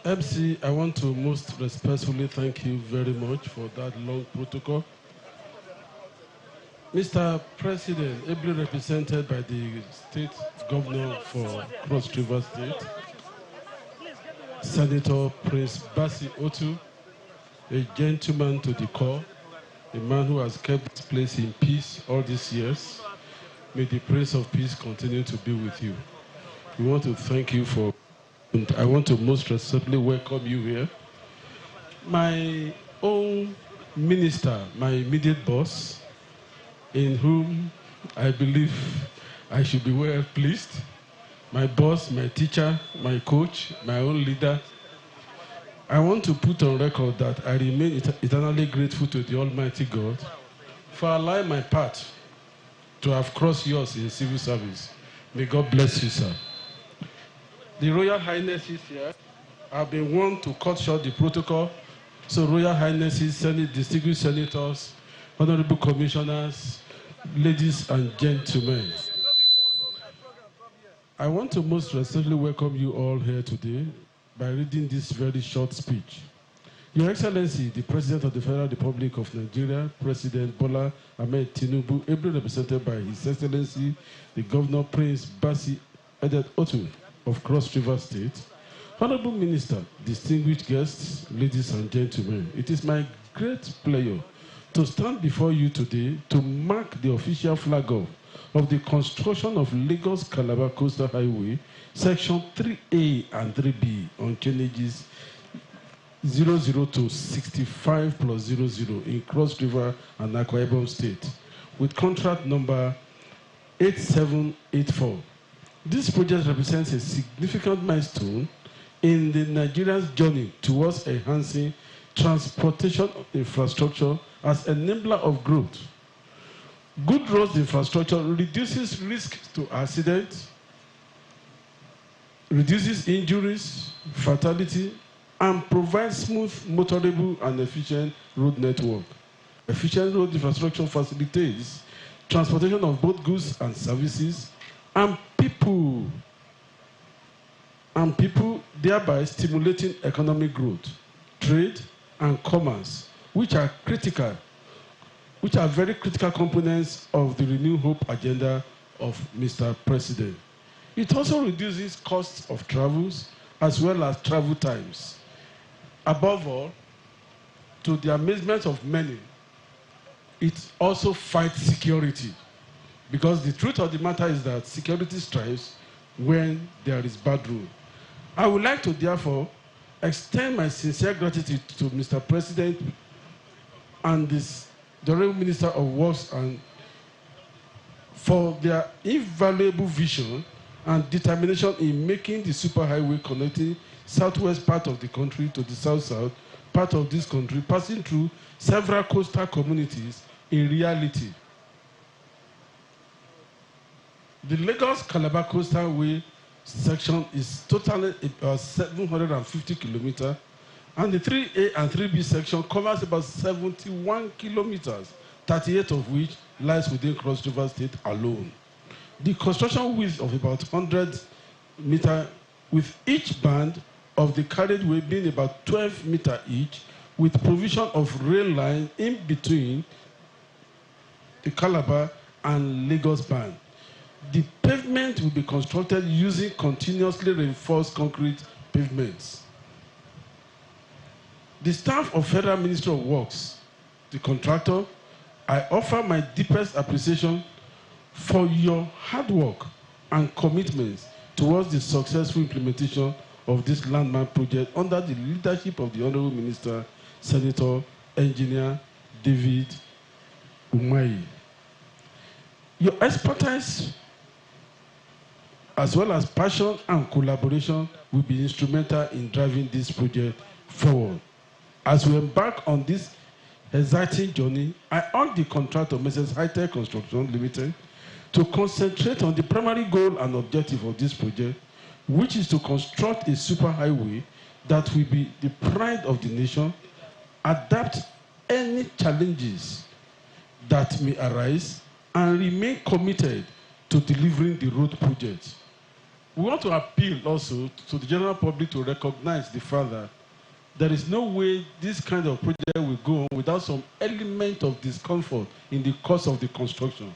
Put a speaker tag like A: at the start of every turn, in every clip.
A: MC, I want to most respectfully thank you very much for that long protocol. Mr. President, ably represented by the state governor for Cross River State, Senator Prince Basi Otu, a gentleman to the core, a man who has kept this place in peace all these years. May the Prince of Peace continue to be with you. We want to thank you for, and I want to most respectfully welcome you here. My own minister, my immediate boss, in whom I believe I should be well pleased, my boss, my teacher, my coach, my own leader. I want to put on record that I remain eternally grateful to the Almighty God for allowing my path to have crossed yours in civil service. May God bless you, sir. The Royal Highnesses here have been warned to cut short the protocol. So Royal Highnesses, distinguished senators, honorable commissioners, ladies and gentlemen, I want to most respectfully welcome you all here today by reading this very short speech. Your Excellency, the President of the Federal Republic of Nigeria, President Bola Ahmed Tinubu, ably represented by His Excellency, the Governor Prince Basi Otu of Cross River State, Honorable Minister, distinguished guests, ladies and gentlemen, it is my great pleasure to stand before you today to mark the official flag off of the construction of Lagos Calabar Coastal Highway, Section 3A and 3B on Kennedy's 00 to 65 plus 00 in Cross River and Akwa Ibom State, with contract number 8784. This project represents a significant milestone in the Nigeria's journey towards enhancing transportation infrastructure as enabler of growth. Good roads infrastructure reduces risk to accidents, reduces injuries, fatality, and provides smooth, motorable, and efficient road network. Efficient road infrastructure facilitates transportation of both goods and services, and people, thereby stimulating economic growth, trade, and commerce, which are very critical components of the Renew Hope agenda of Mr. President. It also reduces costs of travels as well as travel times. Above all, to the amazement of many, it also fights security. Because the truth of the matter is that security thrives when there is bad rule. I would like to therefore extend my sincere gratitude to Mr. President and the Honorable Minister of Works and for their invaluable vision and determination in making the superhighway connecting southwest part of the country to the south-south part of this country, passing through several coastal communities in reality. The Lagos Calabar Coastal Way section is totally about 750 kilometers, and the 3A and 3B section covers about 71 kilometers, 38 of which lies within Cross River State alone. The construction width of about 100 meters, with each band of the carriageway being about 12 meters each, with provision of rail line in between the Calabar and Lagos band. The pavement will be constructed using continuously reinforced concrete pavements. The staff of Federal Ministry of Works, the contractor, I offer my deepest appreciation for your hard work and commitments towards the successful implementation of this landmark project under the leadership of the Honorable Minister, Senator Engineer David Umahi. Your expertise, as well as passion and collaboration, will be instrumental in driving this project forward. As we embark on this exciting journey, I urge the contractor, Mrs. High-Tech Construction Limited, to concentrate on the primary goal and objective of this project, which is to construct a superhighway that will be the pride of the nation, adapt any challenges that may arise, and remain committed to delivering the road project. We want to appeal also to the general public to recognize the fact that there is no way this kind of project will go on without some element of discomfort in the course of the construction.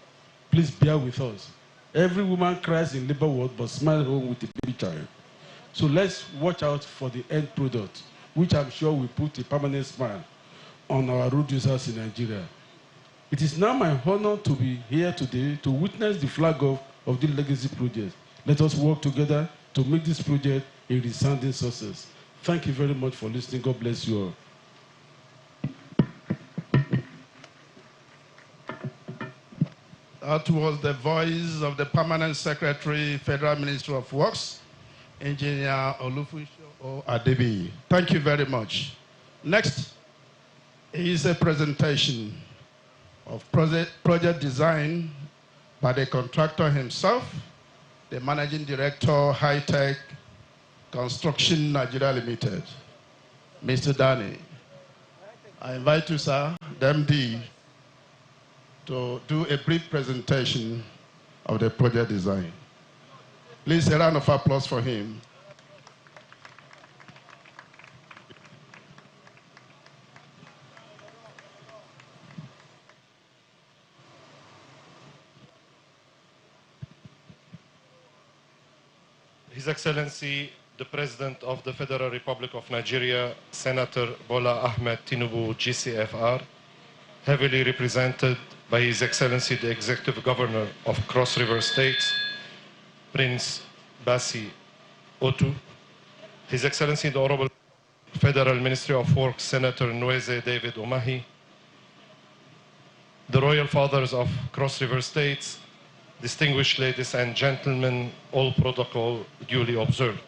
A: Please bear with us. Every woman cries in labor ward but smiles home with a baby child. So let's watch out for the end product, which I'm sure will put a permanent smile on our road users in Nigeria. It is now my honor to be here today to witness the flag off of the legacy project. Let us work together to make this project a resounding success. Thank you very much for listening. God bless you all.
B: That was the voice of the Permanent Secretary, Federal Ministry of Works, Engineer Olufunso Adebi. Thank you very much. Next is a presentation of project design by the contractor himself, the Managing Director, High-Tech Construction Nigeria Limited, Mr. Danny. I invite you, sir, the MD, to do a brief presentation of the project design. Please, a round of applause for him.
C: His Excellency, the President of the Federal Republic of Nigeria, Senator Bola Ahmed Tinubu, GCFR, heavily represented by His Excellency, the Executive Governor of Cross River States, Prince Bassi Otu, His Excellency, the Honorable Federal Ministry of Works, Senator Nweze David Umahi, the Royal Fathers of Cross River States, distinguished ladies and gentlemen, all protocol duly observed.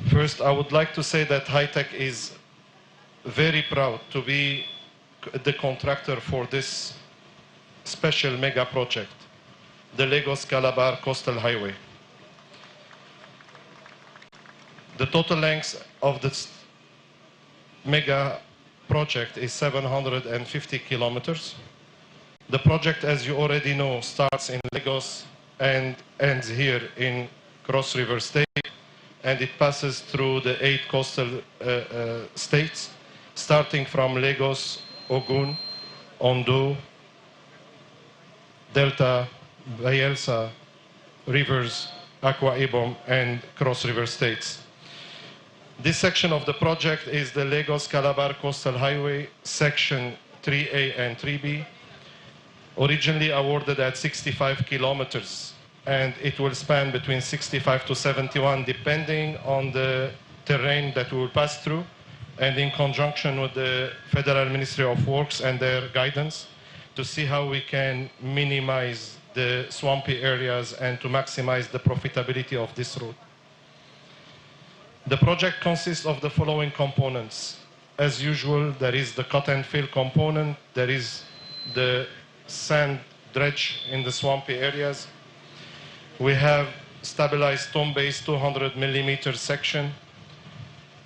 C: First, I would like to say that High-Tech is very proud to be the contractor for this special mega project, the Lagos-Calabar Coastal Highway. The total length of this mega project is 750 kilometers. The project, as you already know, starts in Lagos and ends here in Cross River State, and it passes through the 8 coastal states, starting from Lagos, Ogun, Ondo, Delta, Bayelsa, Rivers, Akwa Ibom, and Cross River States. This section of the project is the Lagos-Calabar Coastal Highway, section 3A and 3B, originally awarded at 65 kilometers, and it will span between 65 to 71, depending on the terrain that we will pass through, and in conjunction with the Federal Ministry of Works and their guidance to see how we can minimize the swampy areas and to maximize the profitability of this road. The project consists of the following components. As usual, there is the cut and fill component, there is the sand dredge in the swampy areas. We have stabilized stone-based 200 millimeter section,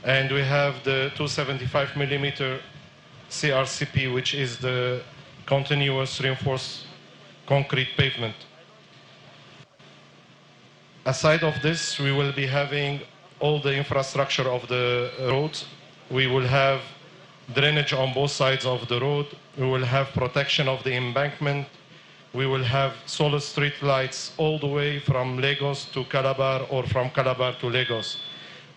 C: and we have the 275 millimeter CRCP, which is the continuous reinforced concrete pavement. Aside of this, we will be having all the infrastructure of the roads. We will have drainage on both sides of the road. We will have protection of the embankment. We will have solar street lights all the way from Lagos to Calabar or from Calabar to Lagos.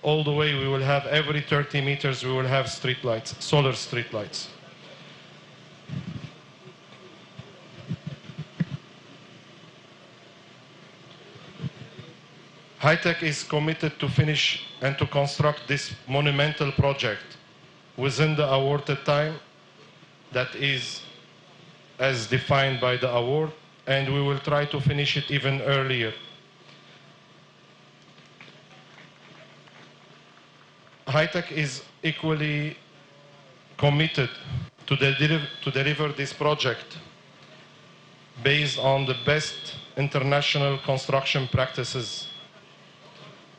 C: All the way we will have every 30 meters we will have street lights, solar street lights. High-Tech is committed to finish and to construct this monumental project within the awarded time that is as defined by the award, and we will try to finish it even earlier. High-Tech is equally committed to deliver this project based on the best international construction practices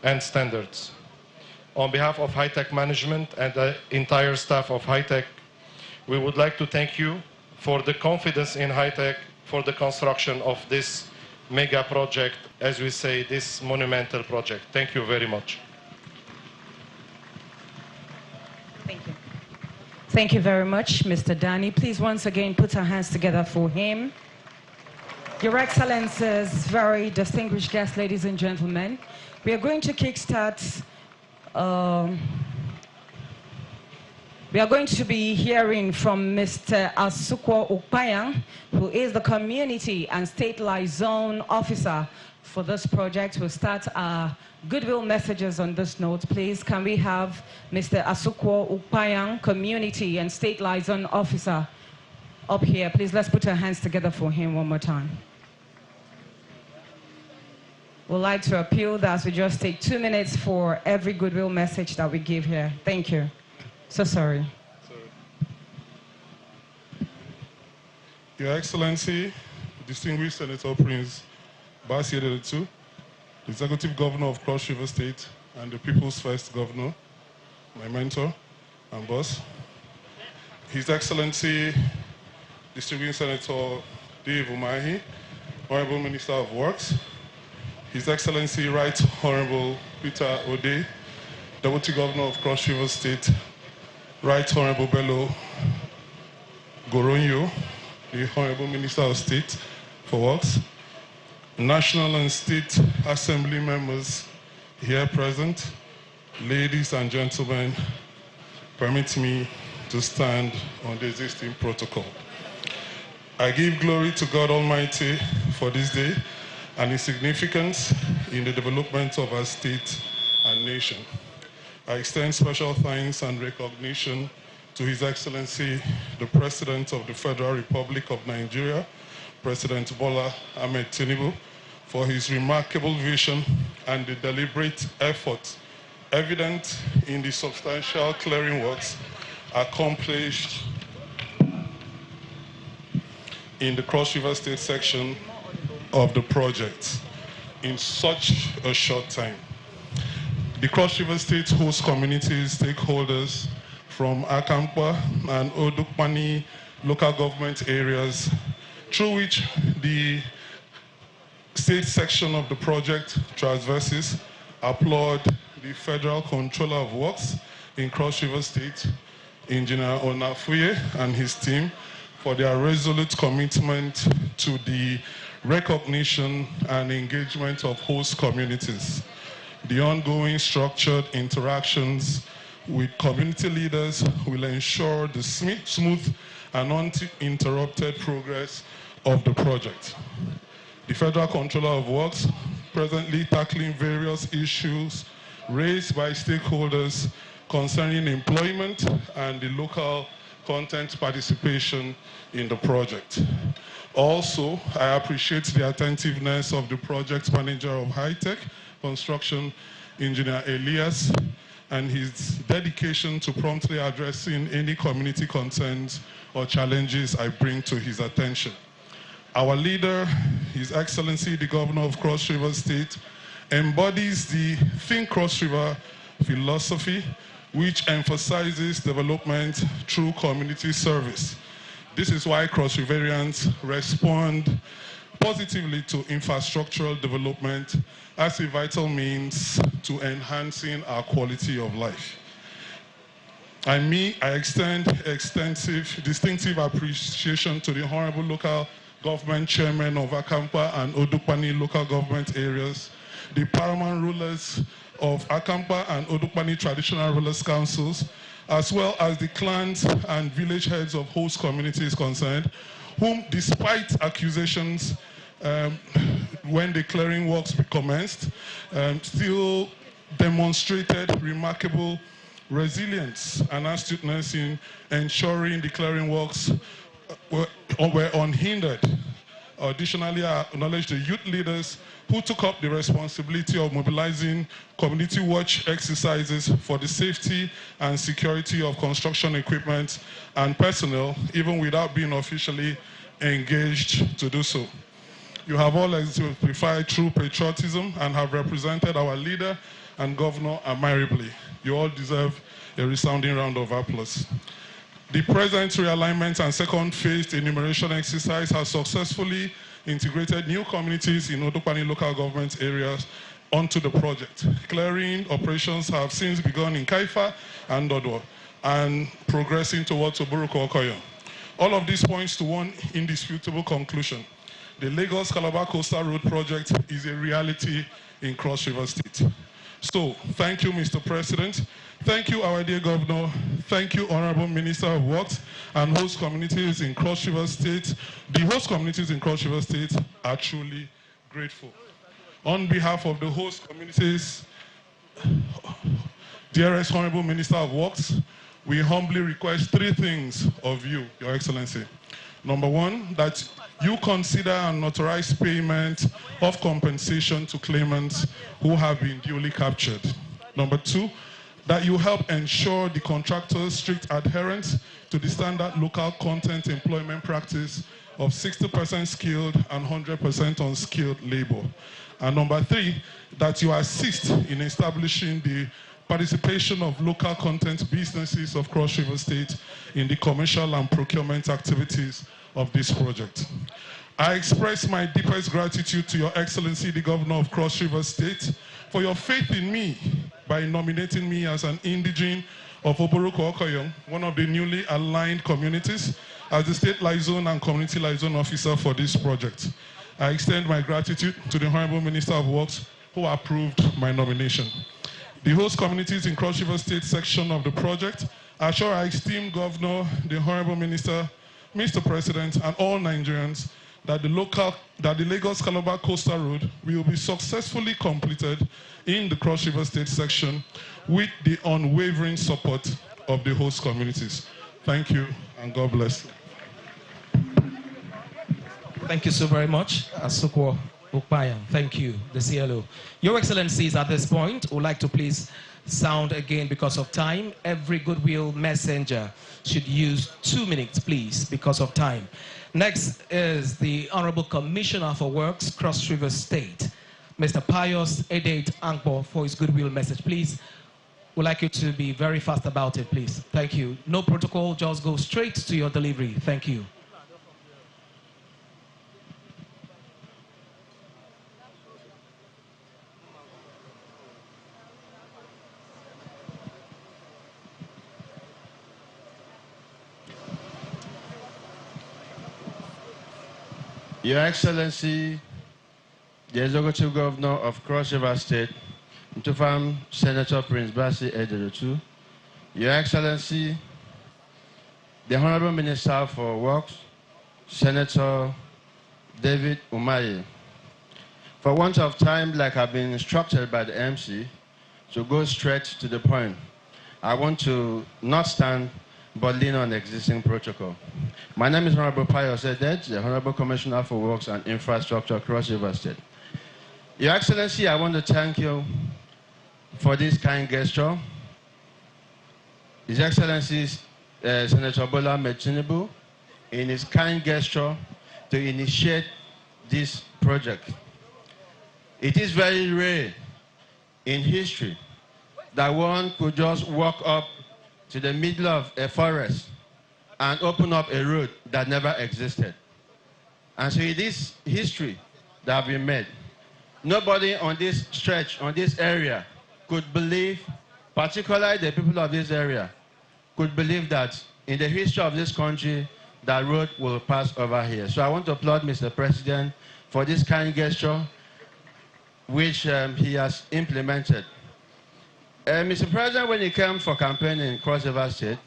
C: and standards. On behalf of High-Tech management and the entire staff of High-Tech, we would like to thank you for the confidence in High-Tech for the construction of this mega project, as we say, this monumental project. Thank you very much.
D: Thank you. Thank you very much, Mr. Danny. Please once again put our hands together for him. Your Excellencies, very distinguished guests, ladies and gentlemen, we are going to kickstart. We are going to be hearing from Mr. Asukwo Ukpayang, who is the Community and State Liaison Officer for this project. We'll start our goodwill messages on this note. Please, can we have Mr. Asukwo Ukpayang, Community and State Liaison Officer, up here? Please, let's put our hands together for him one more time. We'd like to appeal that we just take 2 minutes for every goodwill message that we give here. Thank you. So sorry.
E: Your Excellency, distinguished Senator Prince Bassey Edetu, the Executive Governor of Cross River State and the People's First Governor, my mentor and boss, His Excellency, distinguished Senator Dave Umahi, Honorable Minister of Works, His Excellency Right Honorable Peter Ode, Deputy Governor of Cross River State, Right Honorable Bello Goronyo, the Honorable Minister of State for Works, National and State Assembly members here present, ladies and gentlemen, permit me to stand on the existing protocol. I give glory to God Almighty for this day and its significance in the development of our state and nation. I extend special thanks and recognition to His Excellency, the President of the Federal Republic of Nigeria, President Bola Ahmed Tinubu, for his remarkable vision and the deliberate effort evident in the substantial clearing works accomplished in the Cross River State section of the project in such a short time. The Cross River State host communities, stakeholders from Akamkpa and Odukpani local government areas, through which the state section of the project traverses, applaud the Federal Controller of Works in Cross River State, Engineer Onafuye, and his team for their resolute commitment to the recognition and engagement of host communities. The ongoing structured interactions with community leaders will ensure the smooth and uninterrupted progress of the project. The Federal Controller of Works presently tackling various issues raised by stakeholders concerning employment and the local content participation in the project. Also, I appreciate the attentiveness of the project manager of high-tech construction, Engineer Elias, and his dedication to promptly addressing any community concerns or challenges I bring to his attention. Our leader, His Excellency, the Governor of Cross River State, embodies the Think Cross River philosophy, which emphasizes development through community service. This is why Cross Riverians respond positively to infrastructural development as a vital means to enhancing our quality of life. I extend distinctive appreciation to the Honorable Local Government Chairman of Akamkpa and Odukpani local government areas, the paramount rulers of Akamkpa and Odukpani traditional rulers councils, as well as the clans and village heads of host communities concerned, whom, despite accusations when the clearing works commenced, still demonstrated remarkable resilience and astuteness in ensuring the clearing works were unhindered. Additionally, I acknowledge the youth leaders who took up the responsibility of mobilizing community watch exercises for the safety and security of construction equipment and personnel, even without being officially engaged to do so. You have all exemplified true patriotism and have represented our leader and governor admirably. You all deserve a resounding round of applause. The present realignment and second phase enumeration exercise has successfully integrated new communities in Otokpani local government areas onto the project. Clearing operations have since begun in Kaifa and Dodwa and progressing towards Oburuko Okoyo. All of this points to one indisputable conclusion. The Lagos-Calabar Coastal Road project is a reality in Cross River State. So, thank you, Mr. President. Thank you, our dear Governor. Thank you, Honorable Minister of Works and host communities in Cross River State. The host communities in Cross River State are truly grateful. On behalf of the host communities, dearest Honorable Minister of Works, we humbly request three things of you, Your Excellency. Number one, that you consider an authorized payment of compensation to claimants who have been duly captured. Number two, that you help ensure the contractor's strict adherence to the standard local content employment practice of 60% skilled and 100% unskilled labor. And number three, that you assist in establishing the participation of local content businesses of Cross River State in the commercial and procurement activities of this project. I express my deepest gratitude to Your Excellency, the Governor of Cross River State, for your faith in me by nominating me as an indigene of Oburuko Okoyo, one of the newly aligned communities, as the State Liaison and Community Liaison Officer for this project. I extend my gratitude to the Honorable Minister of Works who approved my nomination. The host communities in Cross River State section of the project assure our esteemed Governor, the Honorable Minister, Mr. President, and all Nigerians that the Lagos-Calabar Coastal Road will be successfully completed in the Cross River State section with the unwavering support of the host communities. Thank you, and God bless.
F: Thank you so very much, Asukwo Ukpayan. Thank you, the CLO. Your Excellencies, at this point, would like to please sound again because of time. Every goodwill messenger should use 2 minutes, please, because of time. Next is the Honorable Commissioner for Works, Cross River State, Mr. Pius Edate Ankpo, for his goodwill message. Please, we'd like you to be very fast about it, please. Thank you. No protocol, just go straight to your delivery. Thank you.
G: Your Excellency, the Executive Governor of Cross River State, Ntufam Senator Prince Basi Ederotu, Your Excellency, the Honorable Minister for Works, Senator David Umaye. For want of time, like I've been instructed by the MC, to go straight to the point, I want to not stand but lean on existing protocol. My name is Honorable Pius Edate, the Honorable Commissioner for Works and Infrastructure, Cross River State. Your Excellency, I want to thank you for this kind gesture. His Excellency, Senator Bola Ahmed Tinubu, in his kind gesture to initiate this project. It is very rare in history that one could just walk up to the middle of a forest and open up a road that never existed. And so it is history that have been made. Nobody on this stretch, on this area, could believe, particularly the people of this area, could believe that in the history of this country, that road will pass over here. So I want to applaud Mr. President for this kind gesture, which he has implemented. Mr. President, when he came for campaign in Cross River State,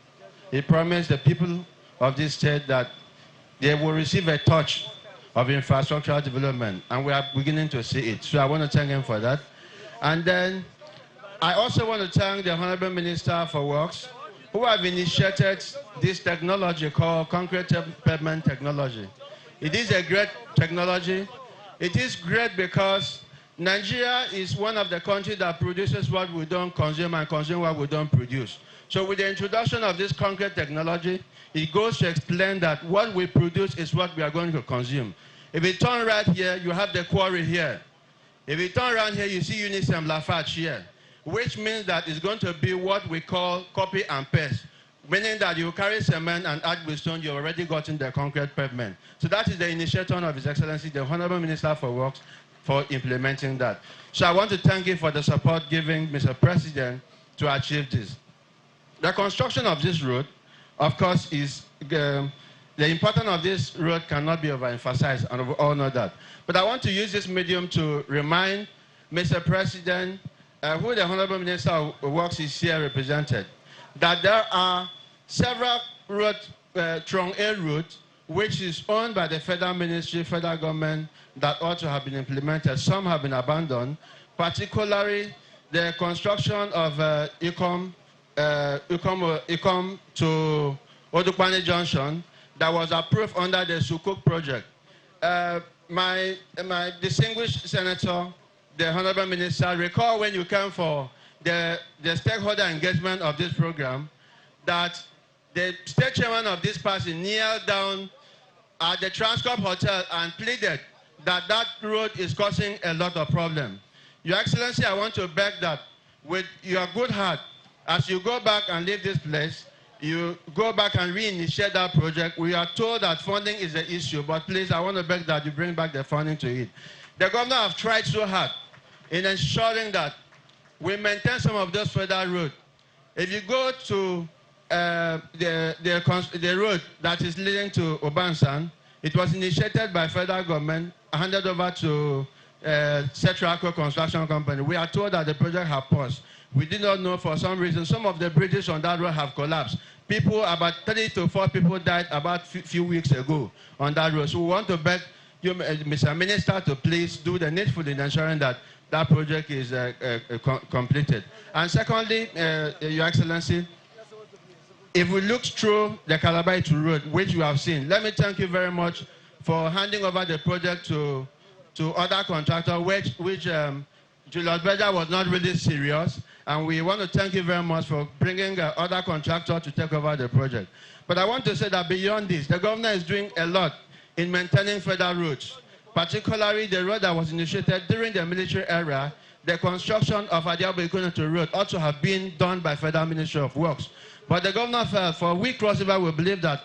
G: he promised the people of this state that they will receive a touch of infrastructural development, and we are beginning to see it. So I want to thank him for that. And then I also want to thank the Honorable Minister for Works, who have initiated this technology called concrete pavement technology. It is a great technology. It is great because Nigeria is one of the countries that produces what we don't consume and consume what we don't produce. So with the introduction of this concrete technology, it goes to explain that what we produce is what we are going to consume. If you turn right here, you have the quarry here. If you turn around here, you see Unisem Lafarge here, which means that it's going to be what we call copy and paste. meaning that you carry cement and add with stone, you've already gotten the concrete pavement. So that is the initiator of His Excellency, the Honorable Minister for Works, for implementing that. So I want to thank you for the support given Mr. President to achieve this. The construction of this road, of course, is the importance of this road cannot be overemphasized, and we all know that. But I want to use this medium to remind Mr. President, who the Honorable Minister of Works is here represented, that there are several roads, Trong A route, which is owned by the federal ministry, federal government, that ought to have been implemented. Some have been abandoned, particularly the construction of Ikom to Odukwane Junction that was approved under the Sukuk project. My distinguished senator, the Honorable Minister, recall when you came for the stakeholder engagement of this program, that the state chairman of this party kneeled down at the Transcorp Hotel and pleaded that that road is causing a lot of problems. Your Excellency, I want to beg that with your good heart, as you go back and leave this place, you go back and reinitiate that project. We are told that funding is the issue, but please, I want to beg that you bring back the funding to it. The governor have tried so hard in ensuring that we maintain some of those federal roads. If you go to the road that is leading to Obansan, it was initiated by federal government, handed over to Cetraco Construction Company. We are told that the project has paused. We did not know for some reason. Some of the bridges on that road have collapsed. People, about 3 to 4 people died about a few weeks ago on that road. So we want to beg you, Mr. Minister, to please do the needful in ensuring that that project is completed. And secondly, Your Excellency, if we look through the Calabar road, which you have seen, let me thank you very much for handing over the project to other contractors, which Julius Berger was not really serious. And we want to thank you very much for bringing other contractors to take over the project. But I want to say that beyond this, the governor is doing a lot in maintaining federal roads, particularly the road that was initiated during the military era. The construction of Adiabo-Ikonoto Road ought to have been done by Federal Ministry of Works. But the governor felt, for we Cross River, we believe that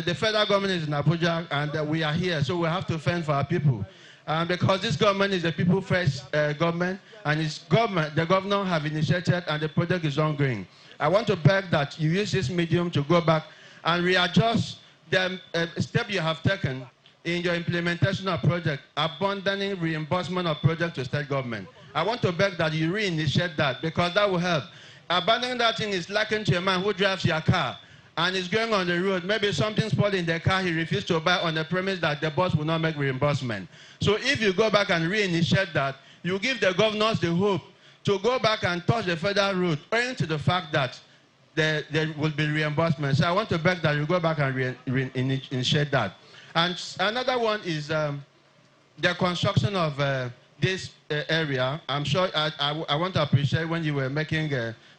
G: the federal government is in Abuja and we are here, so we have to fend for our people. Because this government is a people-first government, and the governor have initiated and the project is ongoing. I want to beg that you use this medium to go back and readjust the step you have taken in your implementation of project, abandoning reimbursement of project to state government. I want to beg that you reinitiate that, because that will help. Abandoning that thing is likened to a man who drives your car and is going on the road. Maybe something spoiled in the car, he refused to buy on the premise that the boss will not make reimbursement. So if you go back and reinitiate that, you give the governors the hope to go back and touch the federal road, owing to the fact that there will be reimbursement. So I want to beg that you go back and reinitiate that. And another one is the construction of this area. I'm sure I want to appreciate when you were making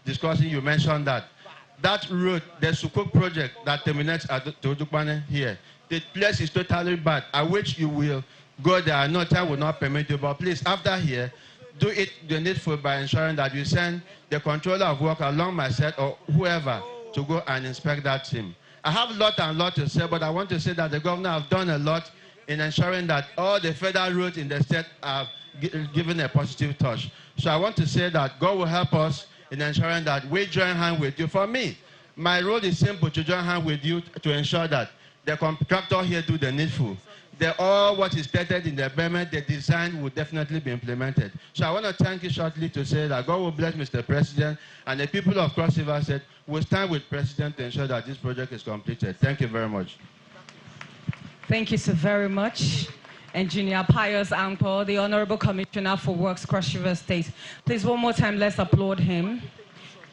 G: discussing, you mentioned that road, the Sukuk project that terminates at Odukwane here, the place is totally bad, at which you will go there. No time will not permit you, but please, after here, do it the needful by ensuring that you send the controller of work along my set or whoever to go and inspect that team. I have a lot and lot to say, but I want to say that the governor have done a lot in ensuring that all the federal roads in the state have given a positive touch. So I want to say that God will help us in ensuring that we join hands with you. For me, my role is simple, to join hands with you to ensure that the contractor here do the needful. All what is stated in the amendment, the design will definitely be implemented. So I want to thank you shortly to say that God will bless Mr. President, and the people of Cross River State will stand with President to ensure that this project is completed. Thank you very much.
D: Thank you so very much. Engineer Pius Akamkpa, the Honorable Commissioner for Works, Cross River State. Please, one more time, let's applaud him.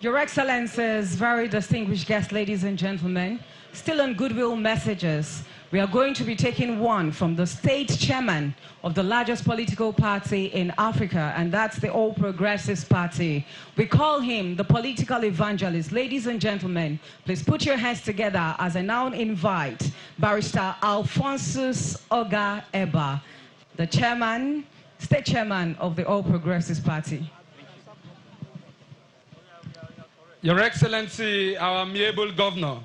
D: Your Excellencies, very distinguished guests, ladies and gentlemen, still on goodwill messages, we are going to be taking one from the state chairman of the largest political party in Africa, and that's the All Progressives Party. We call him the political evangelist. Ladies and gentlemen, please put your hands together as I now invite Barrister Alphonsus Oga Eba, the chairman, state chairman of the All Progressives Party.
H: Your Excellency, our amiable governor,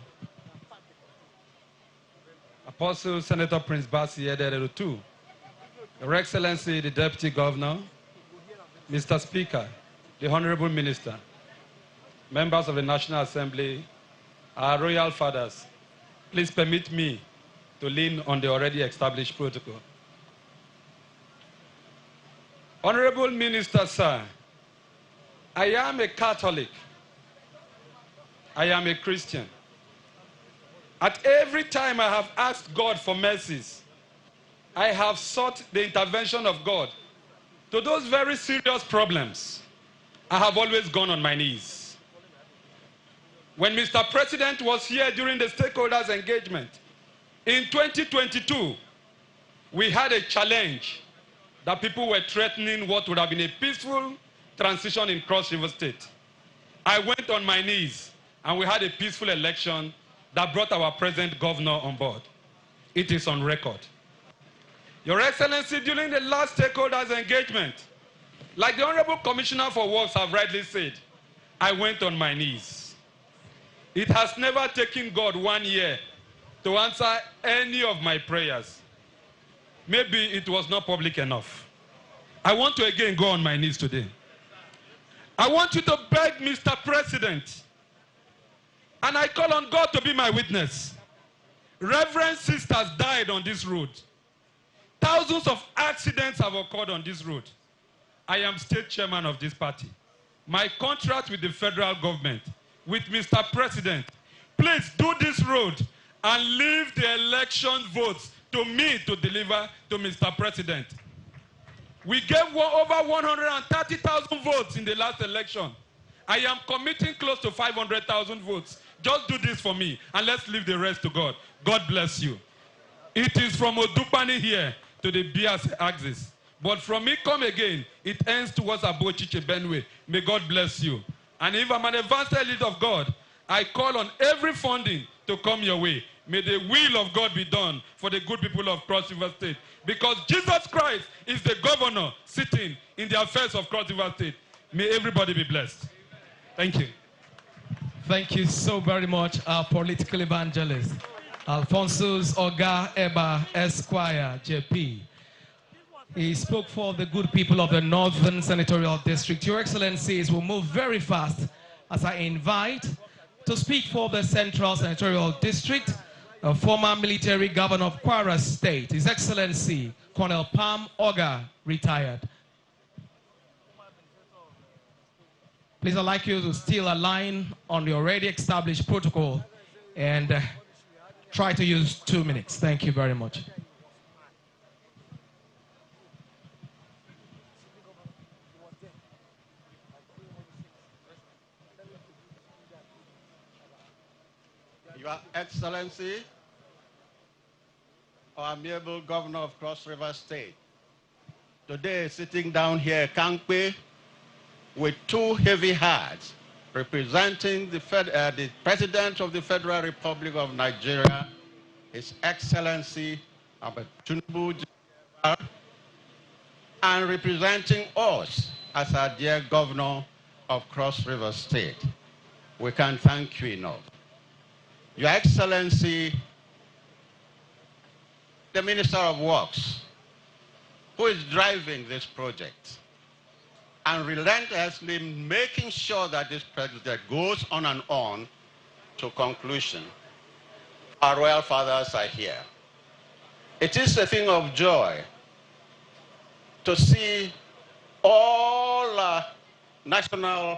H: Apostle Senator Prince Basi Ederetu, Your Excellency, the Deputy Governor, Mr. Speaker, the Honorable Minister, members of the National Assembly, our royal fathers, please permit me to lean on the already established protocol. Honorable Minister, sir, I am a Catholic. I am a Christian. At every time I have asked God for mercies, I have sought the intervention of God to those very serious problems. I have always gone on my knees. When Mr. President was here during the stakeholders engagement, in 2022, we had a challenge that people were threatening what would have been a peaceful transition in Cross River State. I went on my knees and we had a peaceful election that brought our present governor on board. It is on record. Your Excellency, during the last stakeholders engagement, like the Honorable Commissioner for Works have rightly said, I went on my knees. It has never taken God 1 year to answer any of my prayers. Maybe it was not public enough. I want to again go on my knees today. I want you to beg Mr. President, and I call on God to be my witness. Reverend sisters died on this road. Thousands of accidents have occurred on this road. I am state chairman of this party. My contract with the federal government, with Mr. President, please do this road and leave the election votes to me to deliver to Mr. President. We gave over 130,000 votes in the last election. I am committing close to 500,000 votes. Just do this for me and let's leave the rest to God. God bless you. It is from Odupani here to the Bias axis. But from me come again, it ends towards Abochiche Benue. May God bless you. And if I'm an advanced elite of God, I call on every funding to come your way. May the will of God be done for the good people of Cross River State. Because Jesus Christ is the governor sitting in the affairs of Cross River State. May everybody be blessed. Thank you.
F: Thank you so very much, our political evangelist, Alphonsus Oga Eba Esquire, JP. He spoke for the good people of the Northern Senatorial District. Your Excellencies will move very fast as I invite to speak for the Central Senatorial District, a former military governor of Kwara State, His Excellency Colonel Pam Oga, retired. Please, I'd like you to still align on the already established protocol and try to use 2 minutes. Thank you very much.
G: Your Excellency, our amiable Governor of Cross River State, today sitting down here, Akamkpa, with 2 heavy hearts, representing the President of the Federal Republic of Nigeria, His Excellency Tinubu, and representing us as our dear Governor of Cross River State. We can't thank you enough. Your Excellency, the Minister of Works, who is driving this project and relentlessly making sure that this project goes on and on to conclusion. Our royal fathers are here. It is a thing of joy to see all national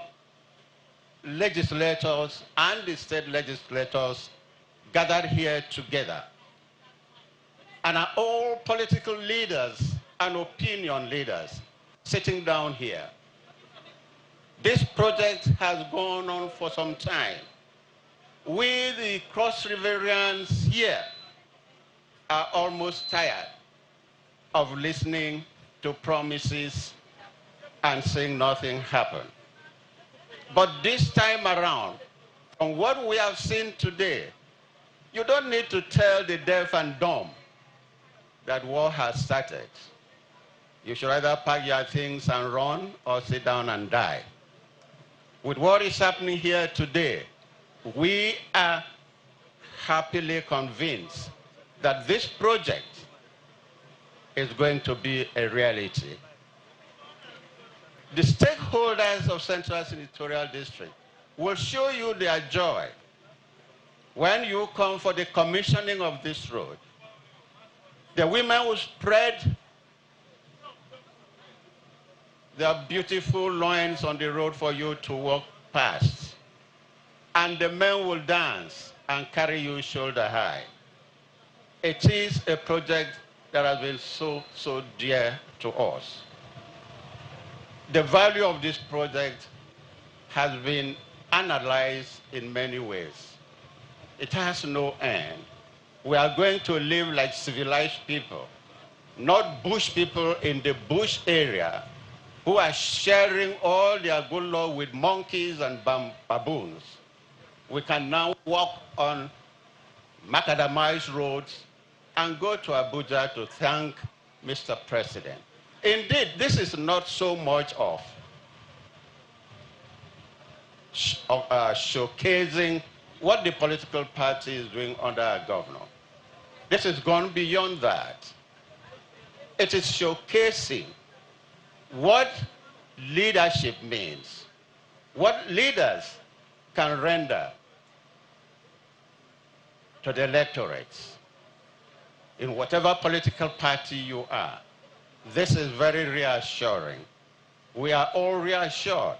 G: legislators and the state legislators gathered here together, and are all political leaders and opinion leaders sitting down here. This project has gone on for some time. We, the Cross Riverians here, are almost tired of listening to promises and seeing nothing happen. But this time around, from what we have seen today, you don't need to tell the deaf and dumb that war has started. You should either pack your things and run or sit down and die.
I: With what is happening here today, we are happily convinced that this project is going to be a reality. The stakeholders of Central Senatorial District will show you their joy when you come for the commissioning of this road. The women will spread their beautiful loins on the road for you to walk past. And the men will dance and carry you shoulder high. It is a project that has been so dear to us. The value of this project has been analyzed in many ways. It has no end. We are going to live like civilized people, not bush people in the bush area who are sharing all their good luck with monkeys and baboons. We can now walk on macadamized roads and go to Abuja to thank Mr. President. Indeed, this is not so much of showcasing what the political party is doing under our governor. This has gone beyond that. It is showcasing what leadership means, what leaders can render to the electorates in whatever political party you are. This is very reassuring. We are all reassured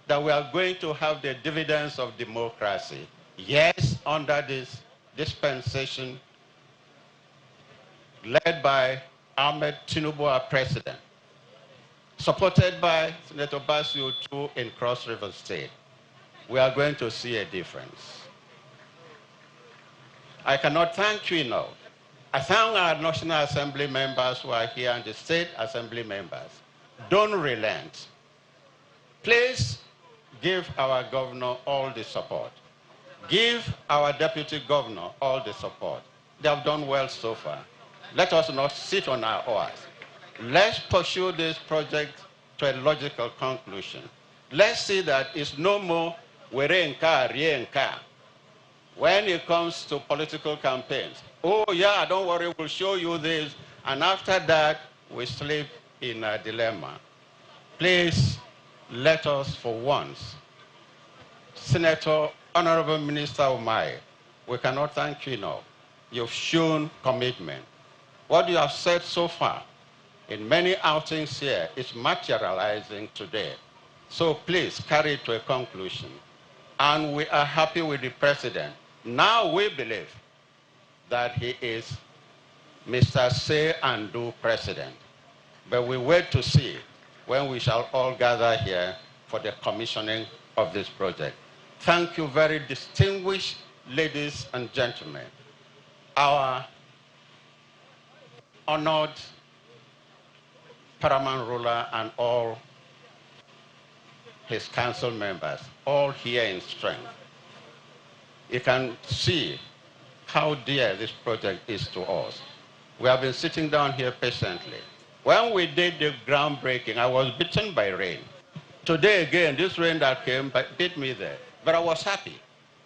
I: that we are going to have the dividends of democracy. Yes, under this dispensation led by Ahmed Tinubu, our president, supported by Senator Basio too in Cross River State. We are going to see a difference. I cannot thank you enough. I thank our National Assembly members who are here and the State Assembly members. Don't relent. Please give our governor all the support. Give our deputy governor all the support. They have done well so far. Let us not sit on our oars. Let's pursue this project to a logical conclusion. Let's see that it's no more werenka, rienka. When it comes to political campaigns, oh yeah, don't worry, we'll show you this. And after that, we sleep in a dilemma. Please let us for once. Senator, Honorable Minister Umai, we cannot thank you enough. You've shown commitment. What you have said so far in many outings here is materializing today. So please carry it to a conclusion. And we are happy with the president. Now we believe that he is Mr. Say and Do president. But we wait to see when we shall all gather here for the commissioning of this project. Thank you, very distinguished ladies and gentlemen. Our honored paramount ruler and all his council members, all here in strength. You can see how dear this project is to us. We have been sitting down here patiently. When we did the groundbreaking, I was bitten by rain. Today again, this rain that came beat me there. But I was happy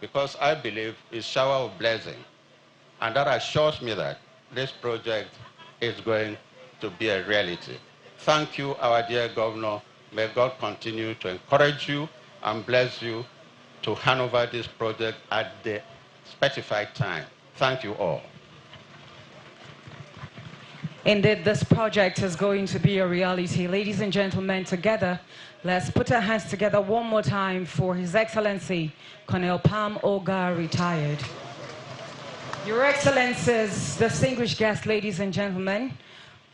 I: because I believe it's a shower of blessing. And that assures me that this project is going to be a reality. Thank you, our dear governor. May God continue to encourage you and bless you to hand over this project at the specified time. Thank you all.
D: Indeed, this project is going to be a reality. Ladies and gentlemen, together, let's put our hands together one more time for His Excellency, Colonel Pam Oga, retired. Your Excellencies, distinguished guests, ladies and gentlemen,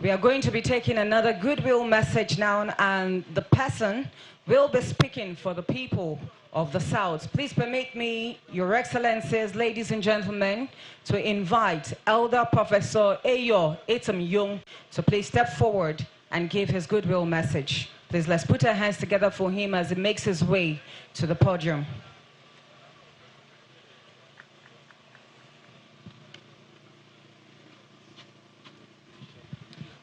D: we are going to be taking another goodwill message now, and the person will be speaking for the people of the South. Please permit me, Your Excellencies, ladies and gentlemen, to invite Elder Professor Ayo Etam Young to please step forward and give his goodwill message. Please, let's put our hands together for him as he makes his way to the podium.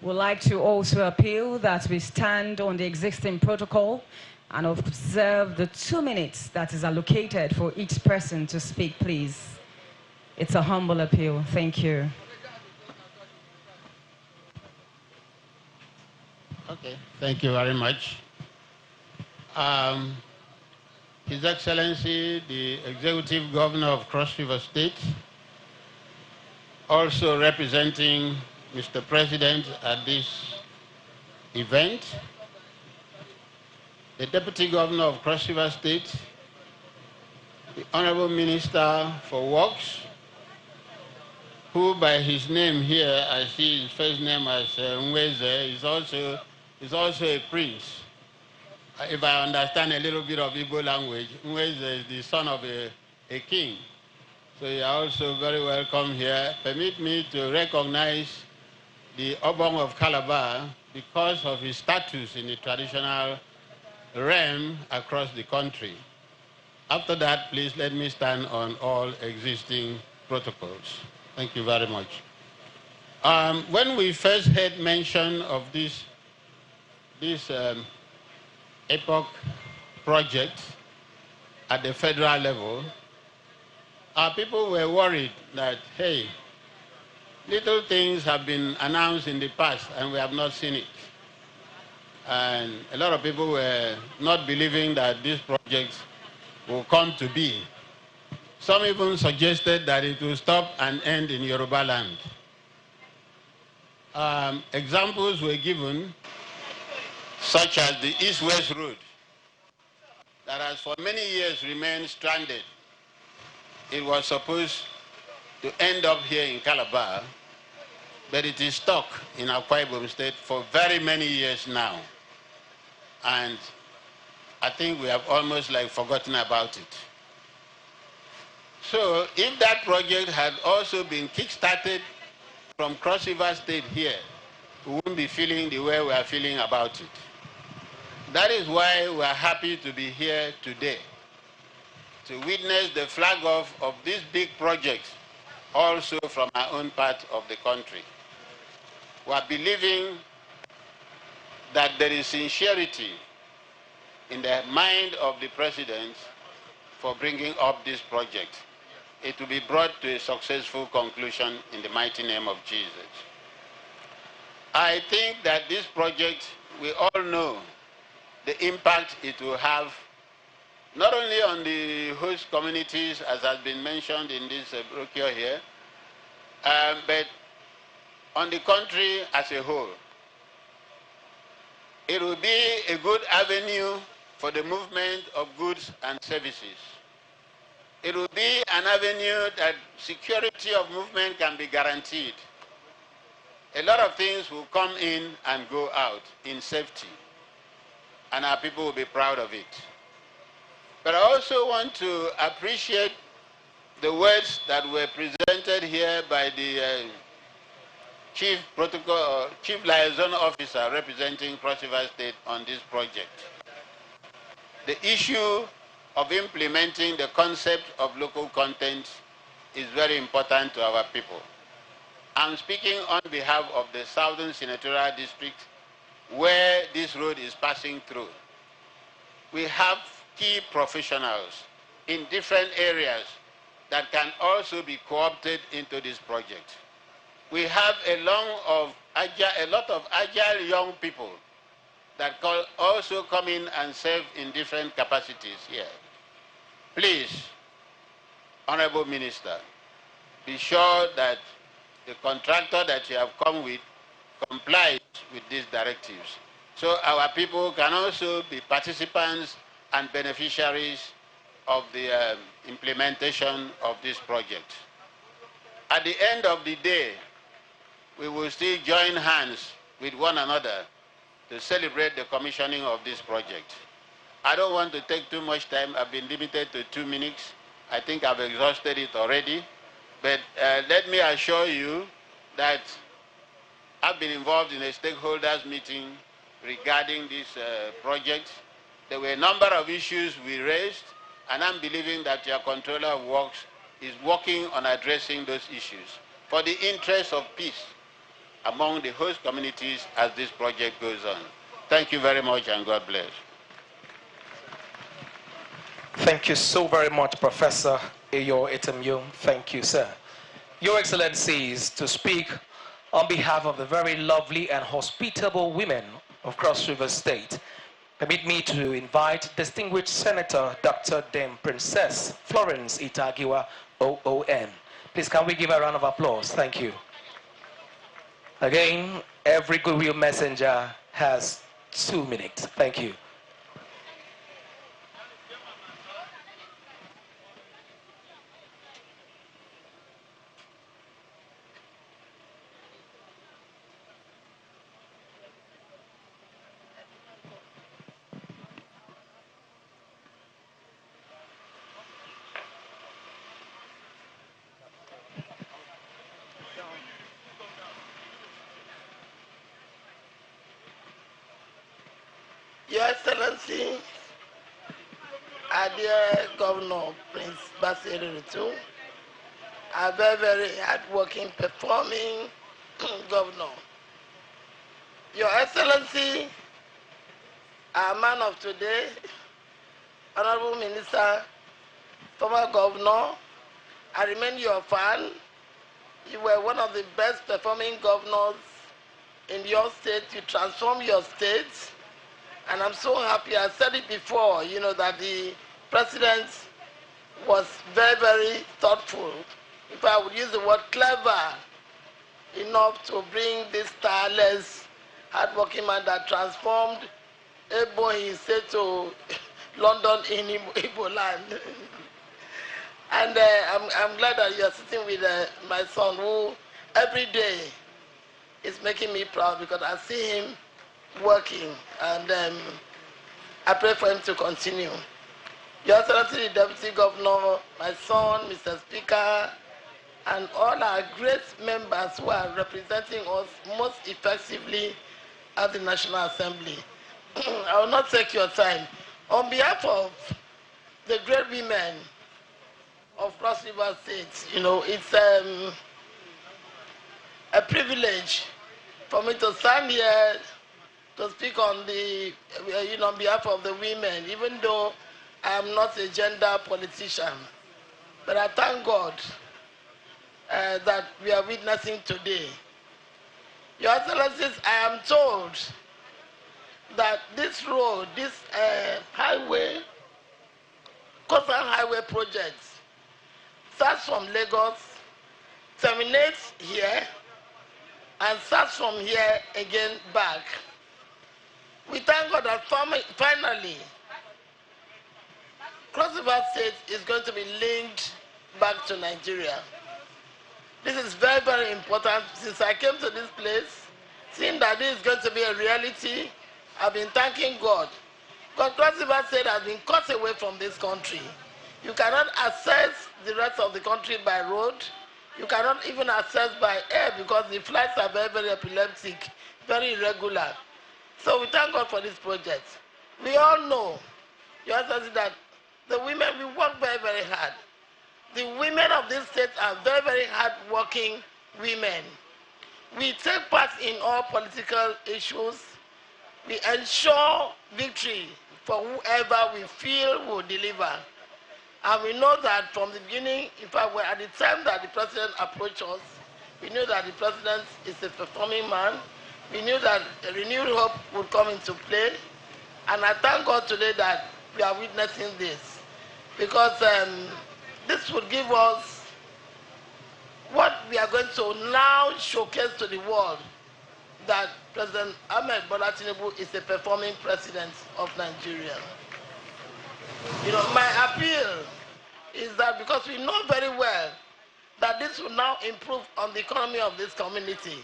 D: We'd like to also appeal that we stand on the existing protocol and observe the 2 minutes that is allocated for each person to speak, please. It's a humble appeal. Thank you.
I: Okay, thank you very much. His Excellency, the Executive Governor of Cross River State, also representing Mr. President at this event, the Deputy Governor of Cross River State, the Honorable Minister for Works, who by his name here, I see his first name as Nweze, is also a prince. If I understand a little bit of Igbo language, Nweze is the son of a king. So you are also very welcome here. Permit me to recognize the Obong of Calabar because of his status in the traditional realm across the country. After that, please let me stand on all existing protocols. Thank you very much. When we first heard mention of this epoch project at the federal level, our people were worried that, hey, little things have been announced in the past and we have not seen it. And a lot of people were not believing that this project will come to be. Some even suggested that it will stop and end in Yoruba land. Examples were given, such as the East-West Road, that has for many years remained stranded. It was supposed to end up here in Calabar, but it is stuck in Akwa Ibom State for very many years now. And I think we have almost forgotten about it. So if that project had also been kick-started from Cross River State here, we wouldn't be feeling the way we are feeling about it. That is why we are happy to be here today, to witness the flag off of this big project also from our own part of the country. We are believing that there is sincerity in the mind of the President for bringing up this project. It will be brought to a successful conclusion in the mighty name of Jesus. I think that this project, we all know the impact it will have, not only on the host communities, as has been mentioned in this brochure here, but on the country as a whole. It will be a good avenue for the movement of goods and services. It will be an avenue that security of movement can be guaranteed. A lot of things will come in and go out in safety, and our people will be proud of it. But I also want to appreciate the words that were presented here by the Chief Liaison Officer representing Cross River State on this project. The issue of implementing the concept of local content is very important to our people. I'm speaking on behalf of the Southern Senatorial District where this road is passing through. We have key professionals in different areas that can also be co-opted into this project. We have a lot of agile young people that can also come in and serve in different capacities here. Please, Honorable Minister, be sure that the contractor that you have come with complies with these directives, so our people can also be participants and beneficiaries of the implementation of this project. At the end of the day, we will still join hands with one another to celebrate the commissioning of this project. I don't want to take too much time. I've been limited to 2 minutes. I think I've exhausted it already. But let me assure you that I've been involved in a stakeholders meeting regarding this project. There were a number of issues we raised, and I'm believing that your controller of works is working on addressing those issues for the interest of peace among the host communities as this project goes on. Thank you very much, and God bless.
F: Thank you so very much, Professor Eyo Etemyung. Thank you, sir. Your Excellencies, to speak on behalf of the very lovely and hospitable women of Cross River State, permit me to invite distinguished Senator Dr. Dame Princess Florence Itagiwa, OON. Please, can we give a round of applause? Thank you. Again, every goodwill messenger has 2 minutes. Thank you.
J: Your Excellency, our dear Governor Prince Basiriritu, a very, very hard-working, performing governor. Your Excellency, our man of today, Honorable Minister, former Governor, I remain your fan. You were one of the best performing governors in your state. You transformed your state. And I'm so happy, I said it before, you know, that the president was very, very thoughtful. If I would use the word clever, enough to bring this tireless, hardworking man that transformed Ebo, he said, to London in Igbo land. And I'm glad that you're sitting with my son, who every day is making me proud because I see him working, and I pray for him to continue. Your Excellency, the Deputy Governor, my son, Mr. Speaker, and all our great members who are representing us most effectively at the National Assembly. I will not take your time. On behalf of the great women of Cross River State, you know, it's a privilege for me to stand here to speak on the, on behalf of the women, even though I am not a gender politician. But I thank God that we are witnessing today. Your Excellencies, I am told that this road, this highway, coastal highway project, starts from Lagos, terminates here, and starts from here again back. We thank God that finally, Cross River State is going to be linked back to Nigeria. This is very, very important. Since I came to this place, seeing that this is going to be a reality, I've been thanking God. Because Cross River State has been cut away from this country. You cannot access the rest of the country by road. You cannot even access by air because the flights are very, very epileptic, very irregular. So we thank God for this project. We all know, Your Excellency, that the women, we work very, very hard. The women of this state are very, very hard-working women. We take part in all political issues. We ensure victory for whoever we feel will deliver. And we know that from the beginning, in fact, at the time that the president approached us, we knew that the president is a performing man. We knew that a renewed hope would come into play. And I thank God today that we are witnessing this. Because this would give us what we are going to now showcase to the world, that President Ahmed Bola Tinubu is a performing president of Nigeria. You know, my appeal is that because we know very well that this will now improve on the economy of this community.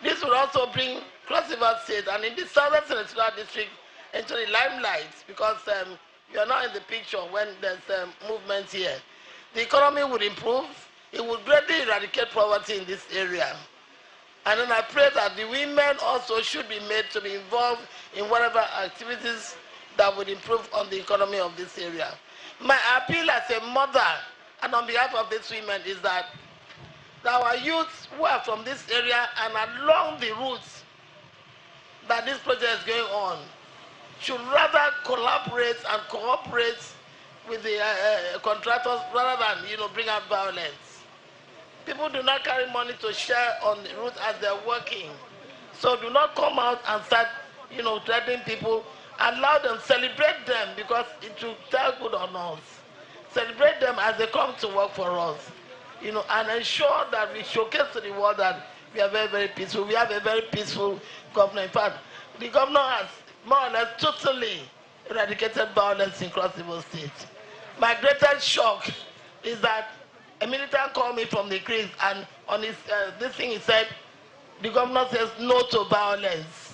J: This will also bring Cross River State and in the Southern Senatorial District into the limelight because you are now in the picture when there's movement here. The economy would improve. It would greatly eradicate poverty in this area. And then I pray that the women also should be made to be involved in whatever activities that would improve on the economy of this area. My appeal as a mother and on behalf of these women is that our youths who are from this area and along the routes that this project is going on should rather collaborate and cooperate with the contractors rather than, bring out violence. People do not carry money to share on the route as they're working. So do not come out and start, threatening people. Allow them, celebrate them, because it will tell good on us. Celebrate them as they come to work for us, and ensure that we showcase to the world that we are very, very peaceful. We have a very peaceful governor. In fact, the governor has more or less totally eradicated violence in Cross River State. My greatest shock is that a militant called me from the creek, and on his this thing he said, the governor says no to violence.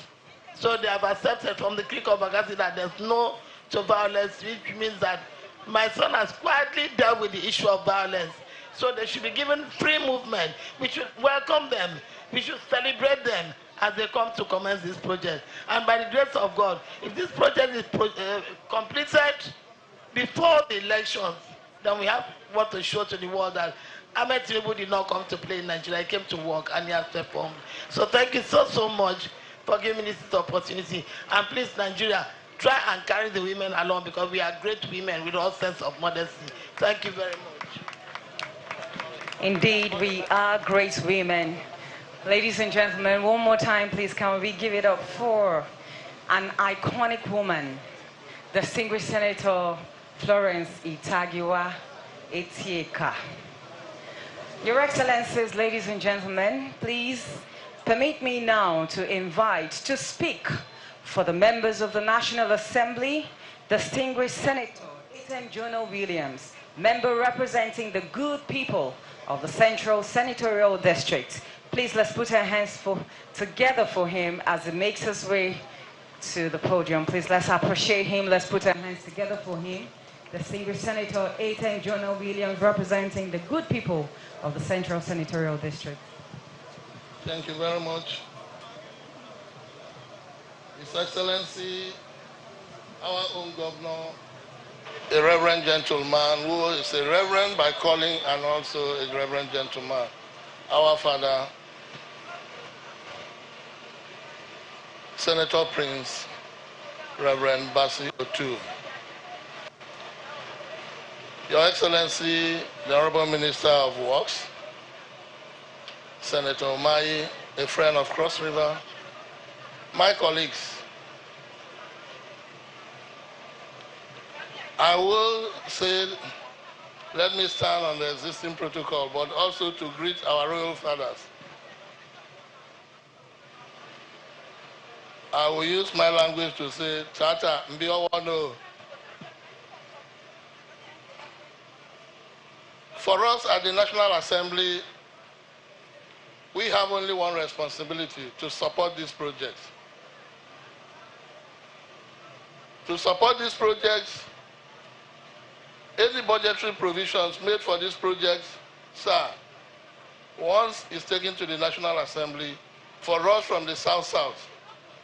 J: So they have accepted from the creek of Agasi that there's no to violence, which means that my son has quietly dealt with the issue of violence. So they should be given free movement. We should welcome them. We should celebrate them as they come to commence this project. And by the grace of God, if this project is completed before the elections, then we have what to show to the world that Ahmed Tinubu did not come to play in Nigeria. He came to work and he has performed. So thank you so much for giving me this opportunity. And please, Nigeria, try and carry the women along, because we are great women with all sense of modesty. Thank you very much.
D: Indeed, we are great women. Ladies and gentlemen, one more time, please, can we give it up for an iconic woman, distinguished Senator Florence Itagiwa Etieka. Your Excellencies, ladies and gentlemen, please permit me now to invite to speak for the members of the National Assembly, distinguished Senator Ethan Jono Williams, member representing the good people of the Central Senatorial District. Please, let's put our hands together for him as he makes his way to the podium. Please, let's appreciate him. Let's put our hands together for him. Distinguished Senator Ethan Jono Williams, representing the good people of the Central Senatorial District.
K: Thank you very much. His Excellency, our own governor, a reverend gentleman who is a reverend by calling and also a reverend gentleman, our father, Senator Prince Reverend Basi Otu. Your Excellency, the Honorable Minister of Works, Senator Omayi, a friend of Cross River, my colleagues, I will say, let me stand on the existing protocol, but also to greet our royal fathers. I will use my language to say, Tata Mbiowano. For us at the National Assembly, we have only one responsibility: to support this project. To support this project, any budgetary provisions made for this project, sir, once it's taken to the National Assembly, for us from the South-South,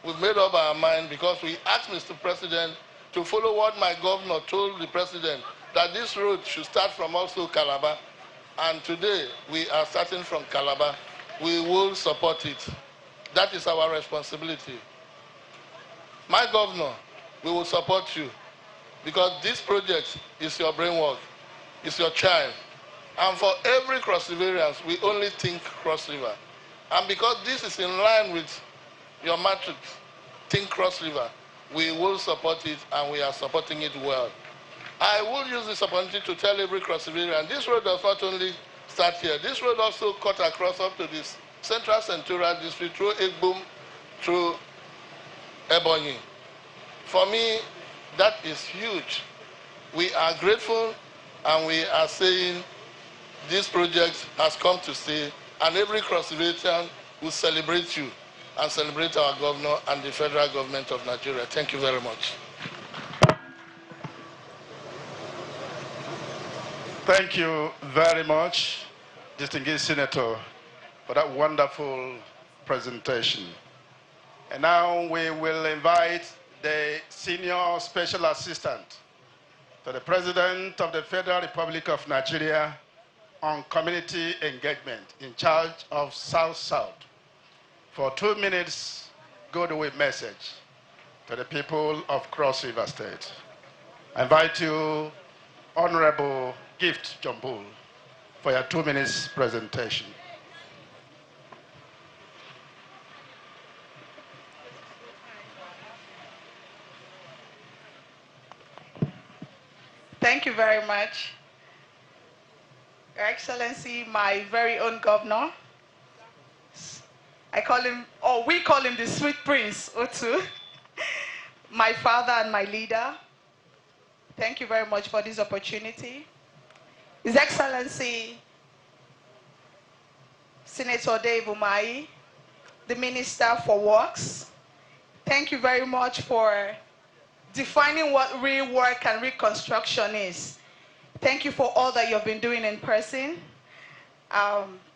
K: we've made up our mind, because we asked Mr. President to follow what my governor told the President, that this road should start from also Calabar. And today, we are starting from Calabar. We will support it. That is our responsibility. My governor, we will support you, because this project is your brainwork, it's your child. And for every Cross Riverians, we only think Cross River. And because this is in line with your matrix, think Cross River, we will support it, and we are supporting it well. I will use this opportunity to tell every Cross Riverian, this road does not only start here. This road also cut across up to this Central Senatorial District, through Egbum, through Ebonyi. For me, that is huge. We are grateful, and we are saying this project has come to stay, and every Cross Riverian will celebrate you and celebrate our governor and the federal government of Nigeria. Thank you very much.
B: Thank you very much, distinguished Senator, for that wonderful presentation. And now we will invite the Senior Special Assistant to the President of the Federal Republic of Nigeria on Community Engagement, in charge of South-South, for 2 minutes goodwill message to the people of Cross River State. I invite you, Honorable Gift Jombul for your 2 minutes presentation.
L: Thank you very much. Your Excellency, my very own governor. I call him, or we call him the Sweet Prince, Otu. My father and my leader. Thank you very much for this opportunity. His Excellency, Senator Dave Umahi, the Minister for Works. Thank you very much for defining what real work and reconstruction is. Thank you for all that you've been doing in person.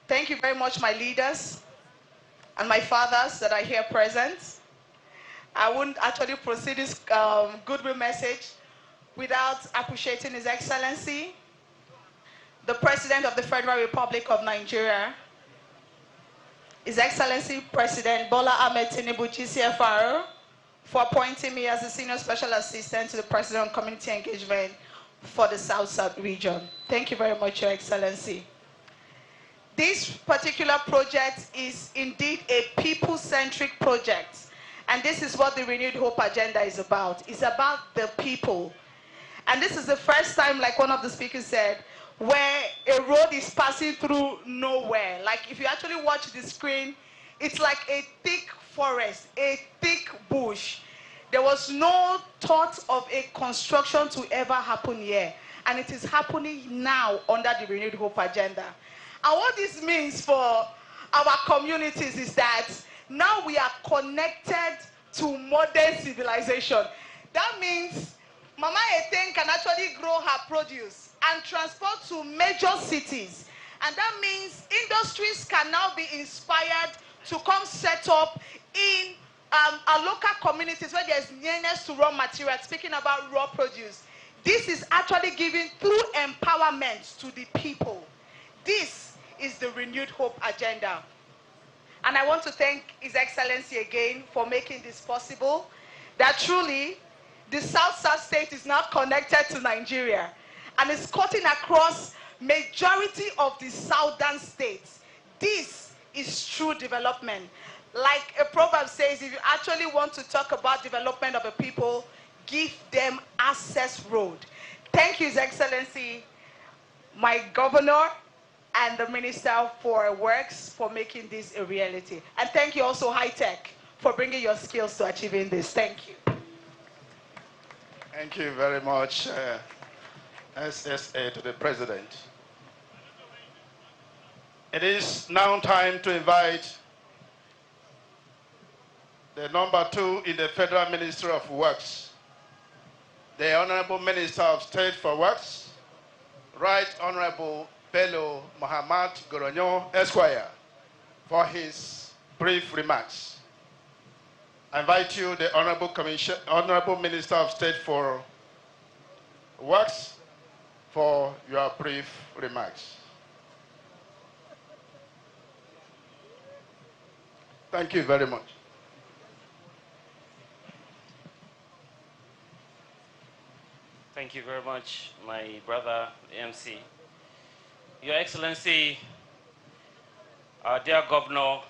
L: Thank you very much, my leaders and my fathers that are here present. I wouldn't actually proceed this goodwill message without appreciating His Excellency, the President of the Federal Republic of Nigeria, His Excellency President Bola Ahmed Tinubu, GCFR, for appointing me as the Senior Special Assistant to the President on Community Engagement for the South-South region. Thank you very much, Your Excellency. This particular project is indeed a people-centric project, and this is what the Renewed Hope Agenda is about. It's about the people. And this is the first time, like one of the speakers said, where a road is passing through nowhere. Like if you actually watch the screen, it's like a thick forest, a thick bush. There was no thought of a construction to ever happen here. And it is happening now under the Renewed Hope Agenda. And what this means for our communities is that now we are connected to modern civilization. That means Mama Eten can actually grow her produce and transport to major cities. And that means industries can now be inspired to come set up in our local communities where there's nearness to raw material, speaking about raw produce. This is actually given through empowerment to the people. This is the Renewed Hope Agenda. And I want to thank His Excellency again for making this possible, that truly the South-South state is now connected to Nigeria and is cutting across majority of the southern states. This is true development. Like a proverb says, if you actually want to talk about development of a people, give them access road. Thank you, His Excellency, my governor, and the Minister for Works for making this a reality. And thank you also, High Tech, for bringing your skills to achieving this. Thank you.
B: Thank you very much, SSA to the President. It is now time to invite the number 2 in the Federal Ministry of Works, the Honorable Minister of State for Works, Right Honorable Bello Muhammad Goronyo, Esquire, for his brief remarks. I invite you, the Honorable Minister of State for Works, for your brief remarks. Thank you very much.
M: Thank you very much, my brother, the MC. Your Excellency, our dear Governor,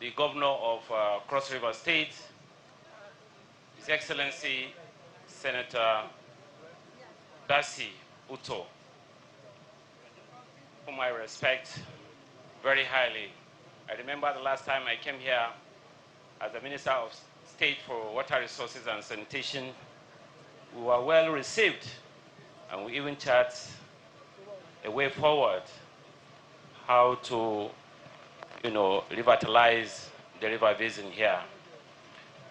M: the Governor of Cross River State, His Excellency, Senator Dasi Uto, whom I respect very highly. I remember the last time I came here as the Minister of State for Water Resources and Sanitation. We were well received, and we even charted a way forward how to, revitalize the river basin here.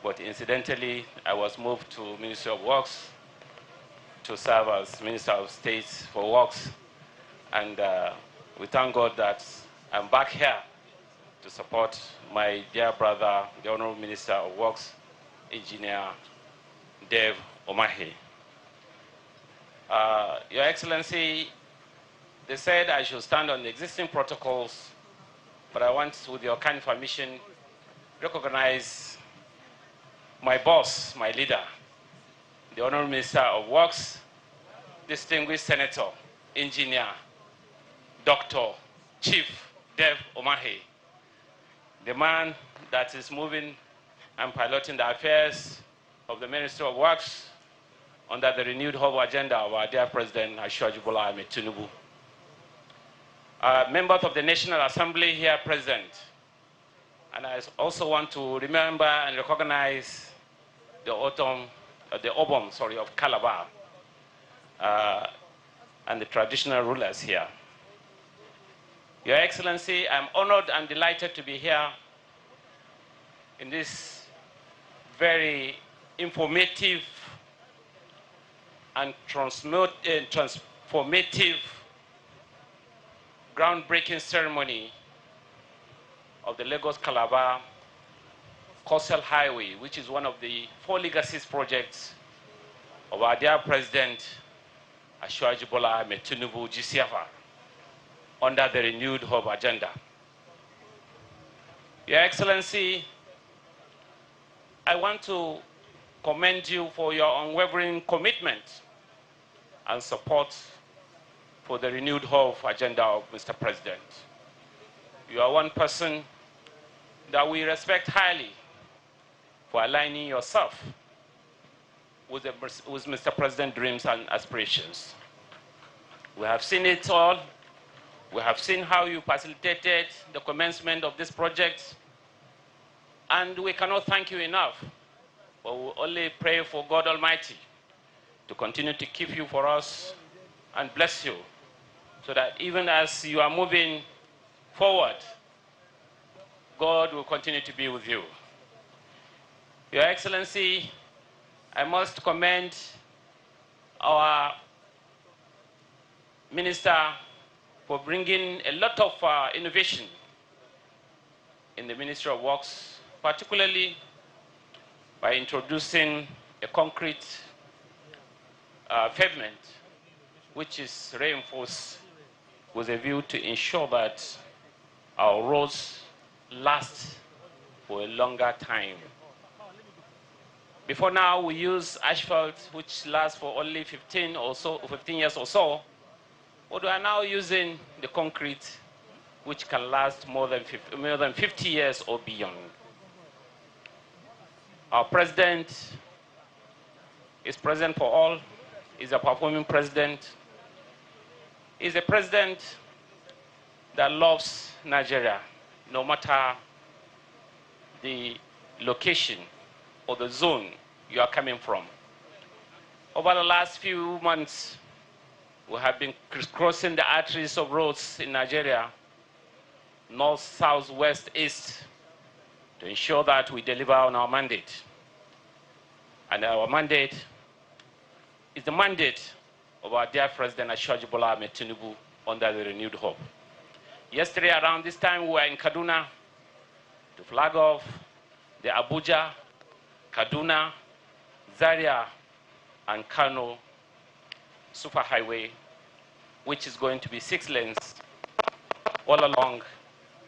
M: But incidentally, I was moved to Ministry of Works to serve as Minister of State for Works, and we thank God that I'm back here to support my dear brother, the Honorable Minister of Works, Engineer Dave Umahi. Your Excellency, they said I should stand on the existing protocols, but I want, with your kind permission, recognize my boss, my leader, the Honorable Minister of Works, distinguished Senator, Engineer, Dr. Chief Dev Omahe, the man that is moving and piloting the affairs of the Ministry of Works under the renewed hope agenda of our dear President, Ashwaji Bola Ahmed Tinubu. Members of the National Assembly here present, and I also want to remember and recognize the Obom of Calabar and the traditional rulers here. Your Excellency, I'm honored and delighted to be here in this very informative and transformative groundbreaking ceremony of the Lagos-Calabar Coastal Highway, which is one of the 4 legacies projects of our dear President, Ashwaji Bola Ahmed Tinubu GCFR, under the renewed hope agenda. Your Excellency, I want to commend you for your unwavering commitment and support for the renewed hope agenda of Mr. President. You are one person that we respect highly for aligning yourself with Mr. President's dreams and aspirations. We have seen it all. We have seen how you facilitated the commencement of this project, and we cannot thank you enough. But we only pray for God Almighty to continue to keep you for us and bless you, so that even as you are moving forward, God will continue to be with you. Your Excellency, I must commend our Minister for bringing a lot of innovation in the Ministry of Works, particularly by introducing a concrete pavement which is reinforced with a view to ensure that our roads last for a longer time. Before now, we use asphalt, which lasts for only 15 years or so, but we are now using the concrete, which can last more than 50 years or beyond. Our president is present for all. He's a performing president. He's a president that loves Nigeria, no matter the location or the zone you are coming from. Over the last few months, we have been crisscrossing the arteries of roads in Nigeria, north, south, west, east, to ensure that we deliver on our mandate. And our mandate is the mandate of our dear President Ashwaji Bola Ahmed Tinubu under the renewed hope. Yesterday around this time, we were in Kaduna to flag off the Abuja, Kaduna, Zaria, and Kano superhighway, which is going to be 6 lanes all along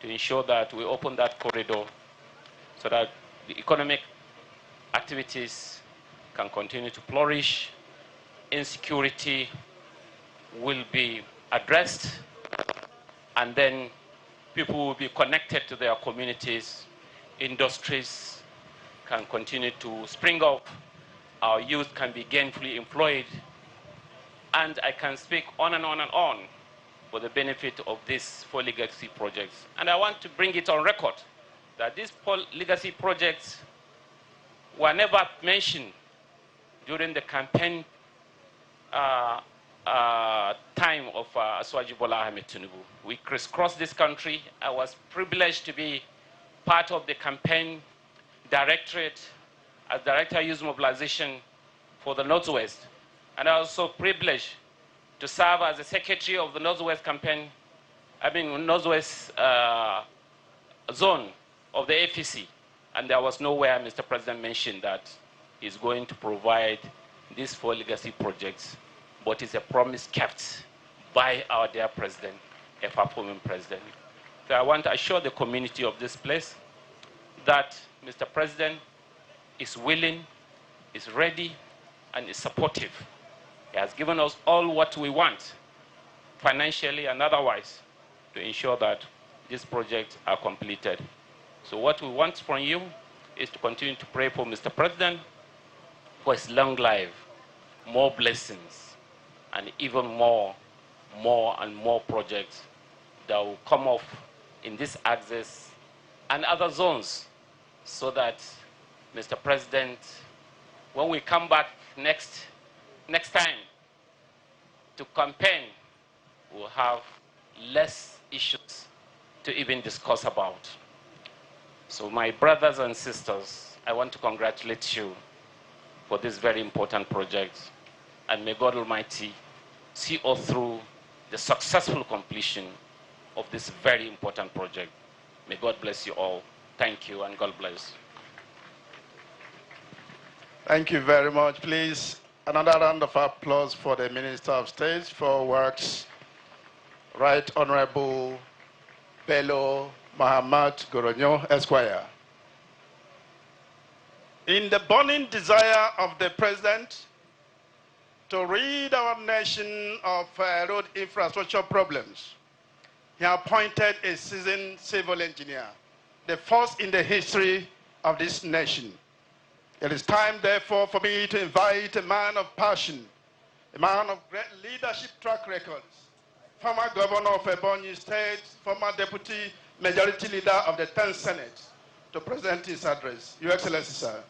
M: to ensure that we open that corridor so that the economic activities can continue to flourish, insecurity will be addressed, and then people will be connected to their communities, industries can continue to spring up, our youth can be gainfully employed, and I can speak on and on and on for the benefit of these 4 legacy projects. And I want to bring it on record that these 4 legacy projects were never mentioned during the campaign time of Ashwaji Bola Ahmed Tinubu. We crisscrossed this country. I was privileged to be part of the campaign directorate as Director of Youth Mobilization for the Northwest. And I was also privileged to serve as the secretary of the Northwest campaign, Northwest zone of the APC. And there was nowhere Mr. President mentioned that he's going to provide these 4 legacy projects, but it's a promise kept by our dear president, a performing president. So I want to assure the community of this place that Mr. President is willing, is ready, and is supportive He has given us all what we want, financially and otherwise, to ensure that these projects are completed. So what we want from you is to continue to pray for Mr. President for his long life, more blessings, and even more and more projects that will come off in this axis and other zones, so that Mr. President, when we come back next time to campaign, we'll have less issues to even discuss about. So my brothers and sisters, I want to congratulate you for this very important project, and may God Almighty see us through the successful completion of this very important project. May God bless you all. Thank you, and God bless.
B: Thank you very much. Please, another round of applause for the Minister of State for Works, Right Honorable Bello Muhammad Goronyo, Esquire. In the burning desire of the President to rid our nation of road infrastructure problems, he appointed a seasoned civil engineer, the first in the history of this nation. It is time, therefore, for me to invite a man of passion, a man of great leadership track records, former governor of Ebonyi State, former deputy majority leader of the 10th Senate, to present his address. Your Excellency, sir.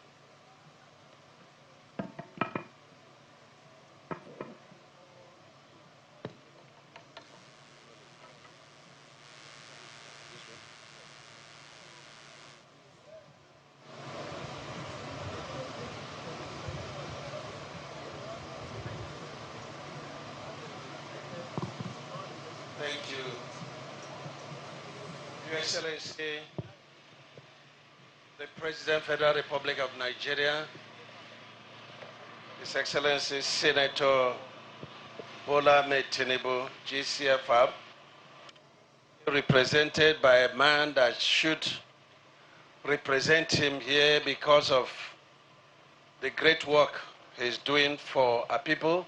N: Thank you. Your Excellency, the President, Federal Republic of Nigeria, His Excellency Senator Bola Ahmed Tinubu, GCFR, represented by a man that should represent him here because of the great work he's doing for our people.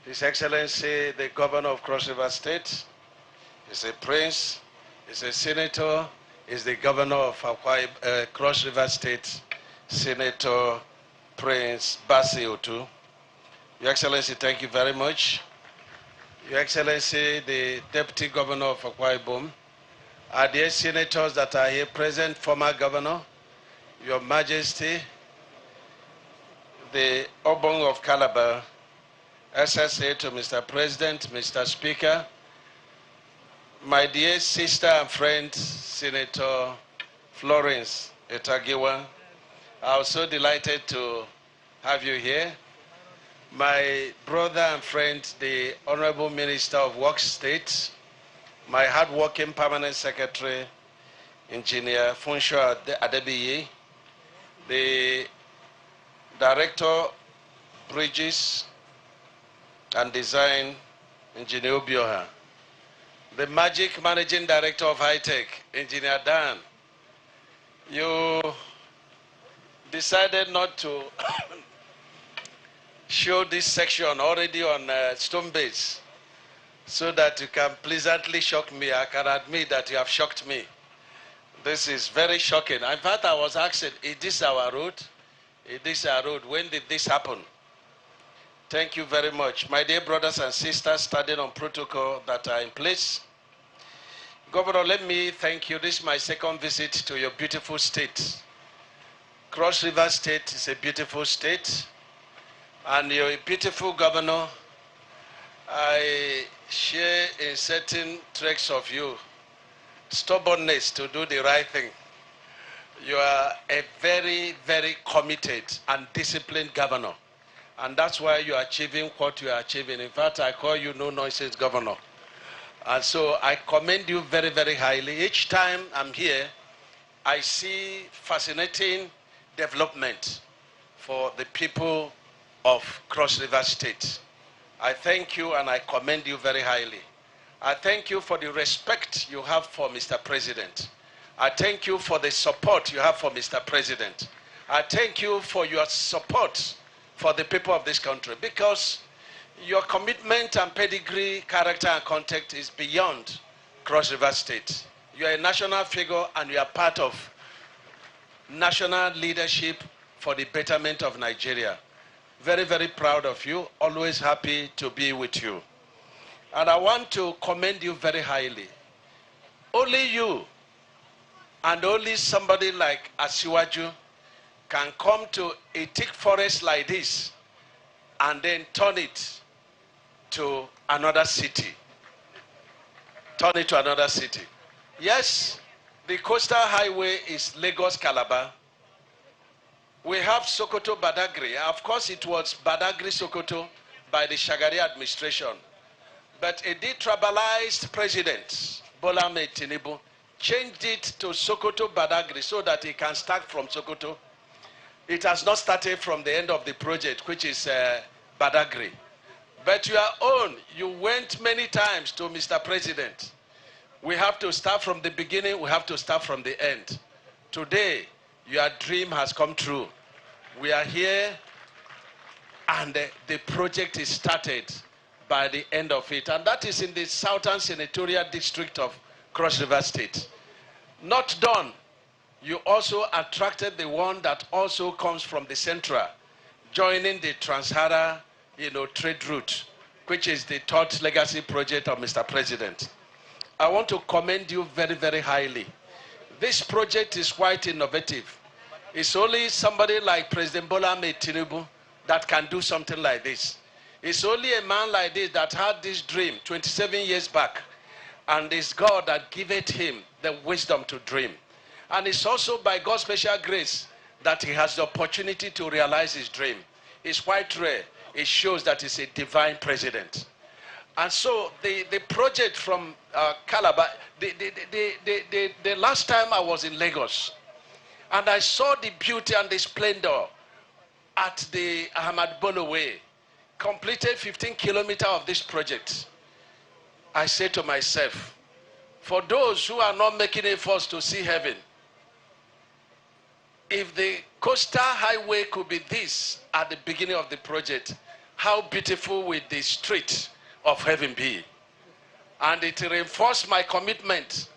N: His Excellency, the Governor of Cross River State, is a prince, is a senator, is the Governor of Cross River State, Senator Prince Basi Otu. Your Excellency, thank you very much. Your Excellency, the Deputy Governor of Akwa Ibom, our dear senators that are here present, former Governor, Your Majesty, the Obong of Calabar, SSA to Mr. President, Mr. Speaker, my dear sister and friend, Senator Florence Etagiwa, I'm so delighted to have you here. My brother and friend, the Honorable Minister of Works State, my hard-working Permanent Secretary, Engineer Funsho Adebiyi, the Director, Bridges and Design, Engineer Obioha, the Magic Managing Director of High Tech, Engineer Dan. You decided not to show this section already on Stone Base so that you can pleasantly shock me. I can admit that you have shocked me. This is very shocking. In fact, I was asking, is this our road? Is this our road? When did this happen? Thank you very much. My dear brothers and sisters standing on protocol that are in place. Governor, let me thank you. This is my second visit to your beautiful state. Cross River State is a beautiful state, and you're a beautiful governor. I share in certain traits of you, stubbornness to do the right thing. You are a very, very committed and disciplined governor. And that's why you are achieving what you are achieving. In fact, I call you no-nonsense governor. And so I commend you very, very highly. Each time I'm here, I see fascinating development for the people of Cross River State. I thank you and I commend you very highly. I thank you for the respect you have for Mr. President. I thank you for the support you have for Mr. President. I thank you for your support for the people of this country, because Your commitment and pedigree, character and contact is beyond Cross River State. You are a national figure and you are part of national leadership for the betterment of Nigeria. Very, very proud of you. Always happy to be with you. And I want to commend you very highly. Only you and only somebody like Asiwaju can come to a thick forest like this and then turn it to another city. Turn it to another city. Yes, the coastal highway is Lagos Calabar. We have Sokoto Badagry. Of course, it was Badagry Sokoto by the Shagari administration. But a detribalized president, Bola Ahmed Tinubu, changed it to Sokoto Badagry so that it can start from Sokoto. It has not started from the end of the project, which is Badagry. But your own, you went many times to Mr. President. We have to start from the beginning, we have to start from the end. Today, your dream has come true. We are here and the project is started by the end of it. And that is in the Southern Senatorial District of Cross River State. Not done. You also attracted the one that also comes from the Central, joining the Trans-Sahara, trade route, which is the third legacy project of Mr. President. I want to commend you very, very highly. This project is quite innovative. It's only somebody like President Bola Ahmed Tinubu that can do something like this. It's only a man like this that had this dream 27 years back, and it's God that giveth him the wisdom to dream. And it's also by God's special grace that he has the opportunity to realize his dream. It's quite rare. It shows that he's a divine president. And so the project from Calabar, the last time I was in Lagos, and I saw the beauty and the splendor at the Ahmad Bello Way, completed 15 kilometers of this project. I said to myself, for those who are not making efforts to see heaven, if the coastal highway could be this at the beginning of the project, how beautiful will the street of heaven be? And it reinforced my commitment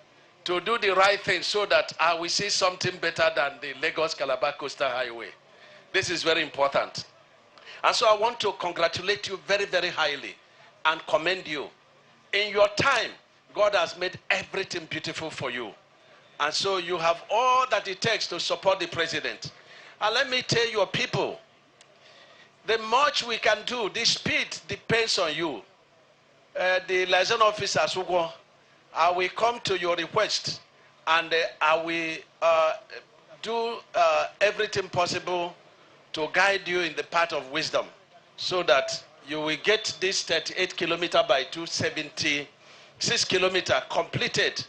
N: to do the right thing so that I will see something better than the Lagos-Calabar coastal highway. This is very important. And so I want to congratulate you very, very highly and commend you. In your time, God has made everything beautiful for you. And so you have all that it takes to support the president. And let me tell your people, the much we can do, the speed depends on you. The liaison officer, Sugo, I will come to your request and I will do everything possible to guide you in the path of wisdom so that you will get this 38 kilometer by 276 kilometer completed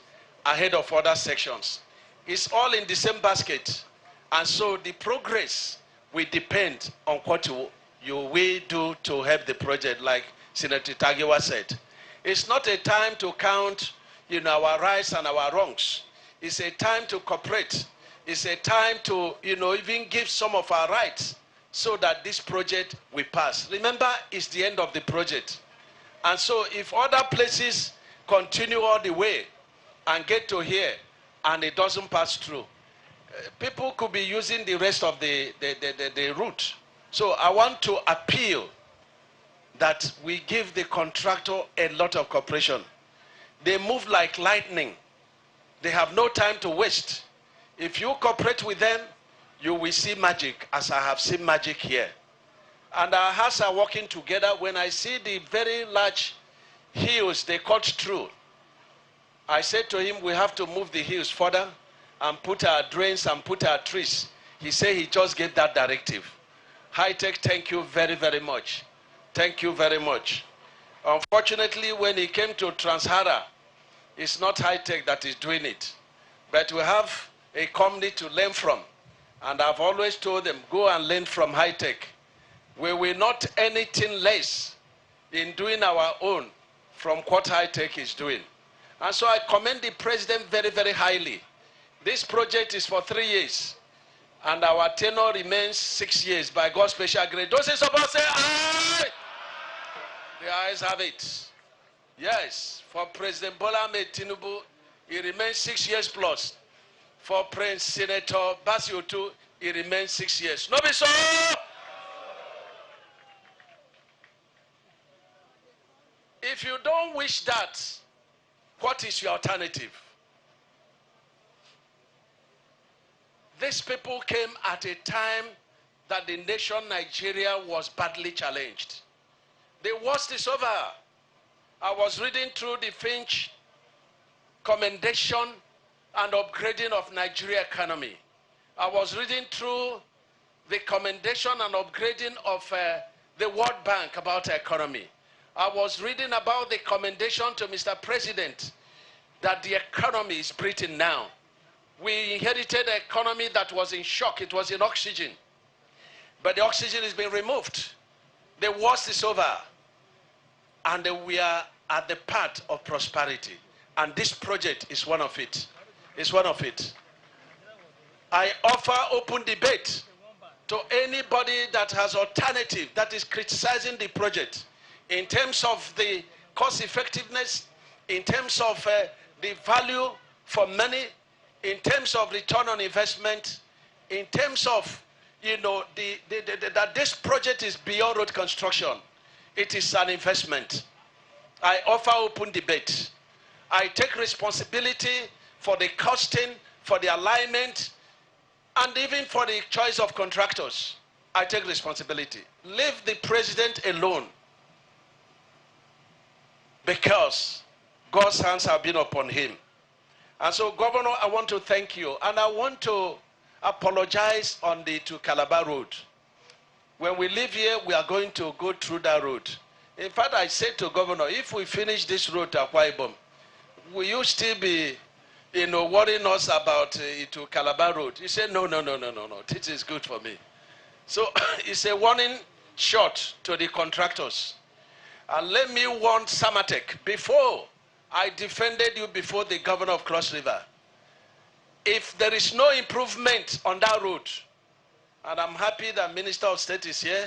N: ahead of other sections. It's all in the same basket. And so the progress will depend on what you will do to help the project, like Senator Tagiwa said. It's not a time to count our rights and our wrongs. It's a time to cooperate. It's a time to even give some of our rights so that this project will pass. Remember, it's the end of the project. And so if other places continue all the way and get to here and it doesn't pass through, people could be using the rest of the route. So I want to appeal that we give the contractor a lot of cooperation. They move like lightning. They have no time to waste. If you cooperate with them, you will see magic, as I have seen magic here. And our hearts are working together. When I see the very large hills they cut through, I said to him, we have to move the hills further and put our drains and put our trees. He said he just gave that directive. High Tech, thank you very, very much. Thank you very much. Unfortunately, when it came to Trans-Sahara, it's not High Tech that is doing it. But we have a company to learn from. And I've always told them, go and learn from High Tech. We will not anything less in doing our own from what High Tech is doing. And so I commend the president very, very highly. This project is for 3 years. And our tenure remains 6 years by God's special grace. Those who support say aye. The ayes have it. Yes, for President Bola Ahmed Tinubu, he remains 6 years plus. For Prince Senator Basi Otu, he remains 6 years. No be so! If you don't wish that, what is your alternative? These people came at a time that the nation Nigeria was badly challenged. The worst is over. I was reading through the Finch commendation and upgrading of Nigeria economy. I was reading through the commendation and upgrading of the World Bank about economy. I was reading about the commendation to Mr. President that the economy is breathing now. We inherited an economy that was in shock. It was in oxygen. But the oxygen is being removed. The worst is over. And we are at the path of prosperity. And this project is one of it. It's one of it. I offer open debate to anybody that has alternative, that is criticizing the project in terms of the cost effectiveness, in terms of the value for money, in terms of return on investment, in terms of, you know, that this project is beyond road construction. It is an investment. I offer open debate. I take responsibility for the costing, for the alignment, and even for the choice of contractors. I take responsibility. Leave the president alone, because God's hands have been upon him. And so, Governor, I want to thank you. And I want to apologize on the to Calabar road. When we leave here, we are going to go through that road. In fact, I said to Governor, if we finish this road to Akwa Ibom, will you still be, you know, worrying us about to Calabar road? He said, no. This is good for me. So it's a warning shot to the contractors. And let me warn Samatek, before I defended you before the governor of Cross River, if there is no improvement on that road, and I'm happy that Minister of State is here,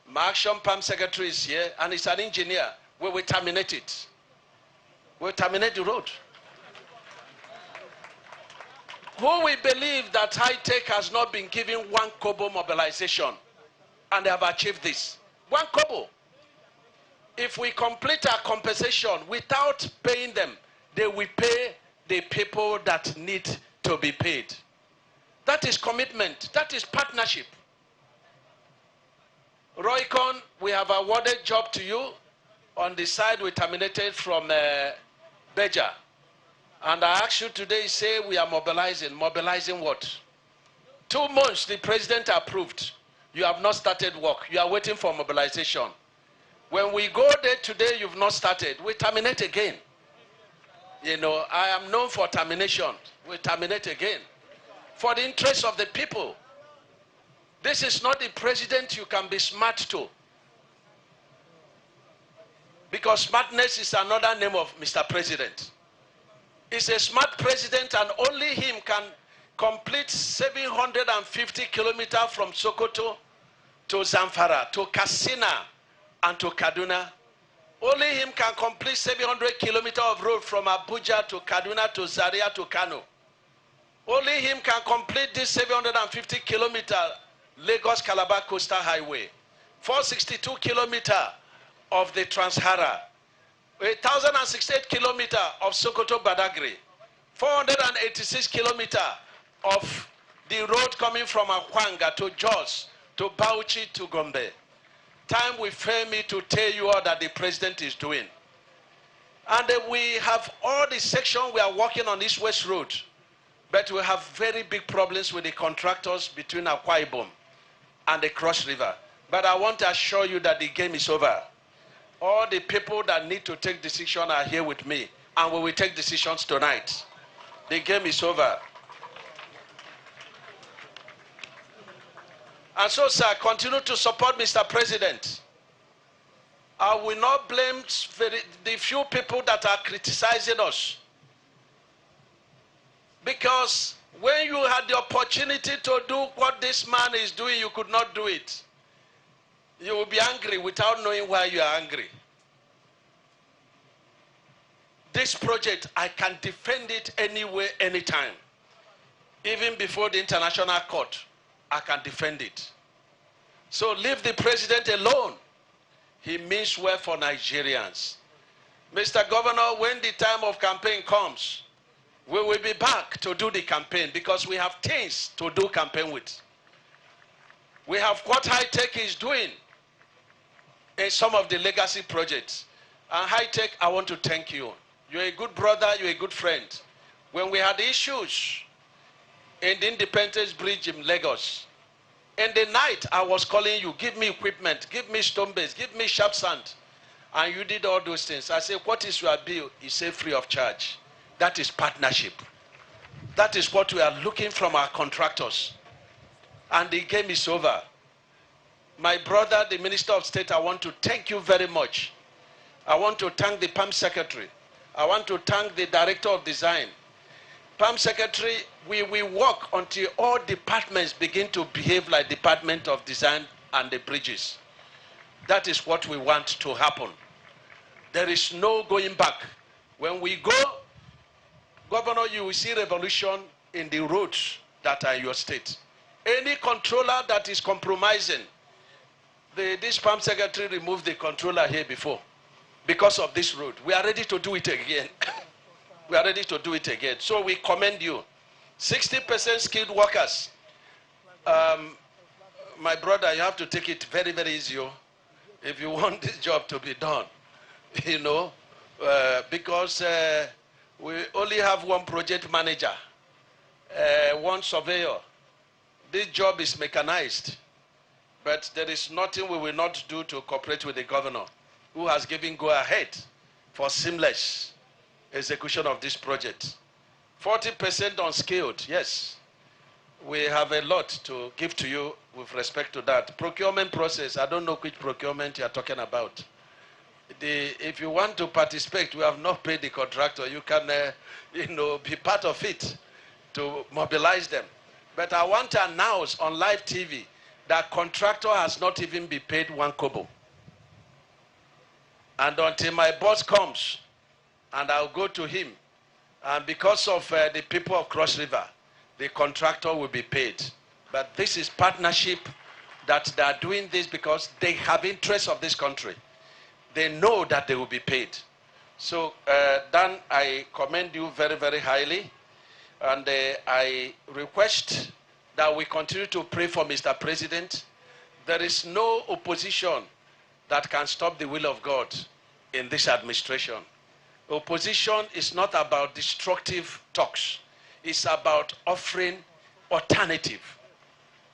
N: my Action Palm Secretary is here, and he's an engineer, we will terminate it. We'll terminate the road. Who will believe that High Tech has not been given 1 kobo mobilization, and they have achieved this? 1 kobo. If we complete our compensation without paying them, they will pay the people that need to be paid. That is commitment. That is partnership. Roycon, we have awarded job to you. On the side, we terminated from Beja. And I ask you today, say we are mobilizing. Mobilizing what? 2 months, the president approved. You have not started work. You are waiting for mobilization. When we go there today, you've not started. We terminate again. You know, I am known for termination. We terminate again. For the interest of the people. This is not the president you can be smart to. Because smartness is another name of Mr. President. He's a smart president, and only him can complete 750 kilometers from Sokoto to Zamfara, to Katsina, and to Kaduna. Only him can complete 700 kilometers of road from Abuja to Kaduna to Zaria to Kano. Only him can complete this 750 kilometer Lagos Calabar Coastal Highway. 462 kilometers of the Trans-Hara. 1,068 kilometers of Sokoto Badagry. 486 kilometers of the road coming from Akwanga to Jos to Bauchi to Gombe. Time will fail me to tell you all that the president is doing. And we have all the section we are working on this West Road, but we have very big problems with the contractors between Akwa Ibom and the Cross River. But I want to assure you that the game is over. All the people that need to take decisions are here with me, and we will take decisions tonight. The game is over. And so, sir, continue to support Mr. President. I will not blame the few people that are criticizing us. Because when you had the opportunity to do what this man is doing, you could not do it. You will be angry without knowing why you are angry. this project, I can defend it anywhere, anytime. Even before the International Court, I can defend it. So leave the president alone. He means well for Nigerians. Mr. Governor, when the time of campaign comes, we will be back to do the campaign because we have things to do campaign with. We have what High Tech is doing in some of the legacy projects. And High Tech, I want to thank you. You're a good brother, you're a good friend. When we had issues in the Independence Bridge in Lagos, in the night I was calling you, give me equipment, give me stone base, give me sharp sand. And you did all those things. I said, what is your bill? You say free of charge. That is partnership. That is what we are looking from our contractors. And the game is over. My brother, the Minister of State, I want to thank you very much. I want to thank the PAM Secretary. I want to thank the Director of Design. PAM Secretary, we will work until all departments begin to behave like Department of Design and the bridges. That is what we want to happen. There is no going back. When we go, Governor, you will see revolution in the roads that are in your state. Any controller that is compromising, this PAM Secretary removed the controller here before because of this road. We are ready to do it again. We are ready to do it again. So we commend you. 60% skilled workers. My brother, you have to take it very, very easy. If you want this job to be done, you know, because we only have one project manager, one surveyor. This job is mechanized, but there is nothing we will not do to cooperate with the governor, who has given go-ahead for seamless execution of this project. 40% unskilled, yes. We have a lot to give to you with respect to that. Procurement process, I don't know which procurement you are talking about. If you want to participate, we have not paid the contractor. You can be part of it to mobilize them. But I want to announce on live TV that contractor has not even been paid 1 kobo. And until my boss comes, and I'll go to him, and because of the people of Cross River, the contractor will be paid. But this is partnership that they are doing this because they have interests of this country. They know that they will be paid. So Dan, I commend you very, very highly. And I request that we continue to pray for Mr. President. There is no opposition that can stop the will of God in this administration. Opposition is not about destructive talks. It's about offering alternative.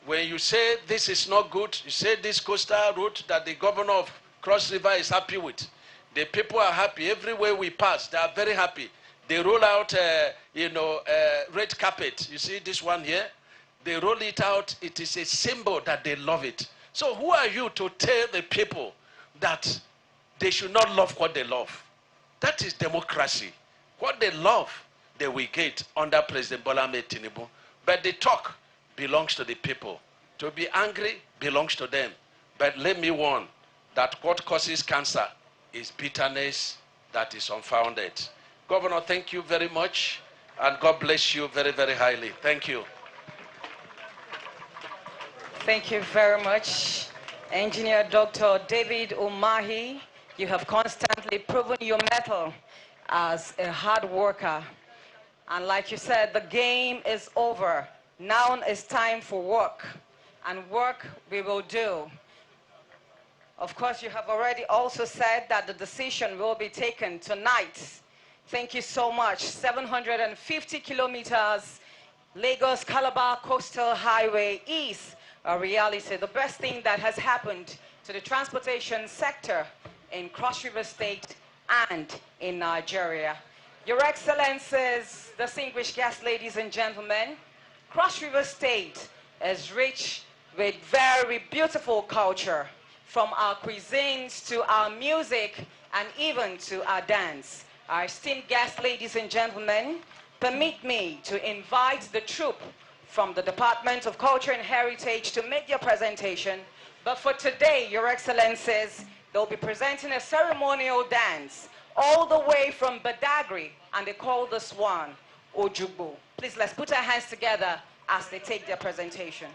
N: When you say this is not good, you say this coastal route that the governor of Cross River is happy with. The people are happy. Everywhere we pass, they are very happy. They roll out, red carpet. You see this one here? They roll it out. It is a symbol that they love it. So who are you to tell the people that they should not love what they love? That is democracy. What they love, they will get under President Bola Ahmed Tinubu. But the talk belongs to the people. To be angry belongs to them. But let me warn that what causes cancer is bitterness that is unfounded. Governor, thank you very much, and God bless you very, very highly. Thank you.
D: Thank you very much, Engineer Dr. David Umahi. You have constantly proven your mettle as a hard worker. And like you said, the game is over. Now it's time for work, and work we will do. Of course, you have already also said that the decision will be taken tonight. Thank you so much. 750 kilometers, Lagos Calabar Coastal Highway is a reality. The best thing that has happened to the transportation sector in Cross River State and in Nigeria. Your Excellencies, distinguished guests, ladies and gentlemen, Cross River State is rich with very beautiful culture, from our cuisines to our music and even to our dance. Our esteemed guests, ladies and gentlemen, permit me to invite the troupe from the Department of Culture and Heritage to make their presentation. But for today, Your Excellencies, they'll be presenting a ceremonial dance all the way from Badagry, and they call this one Ojugbo. Please, let's put our hands together as they take their presentation.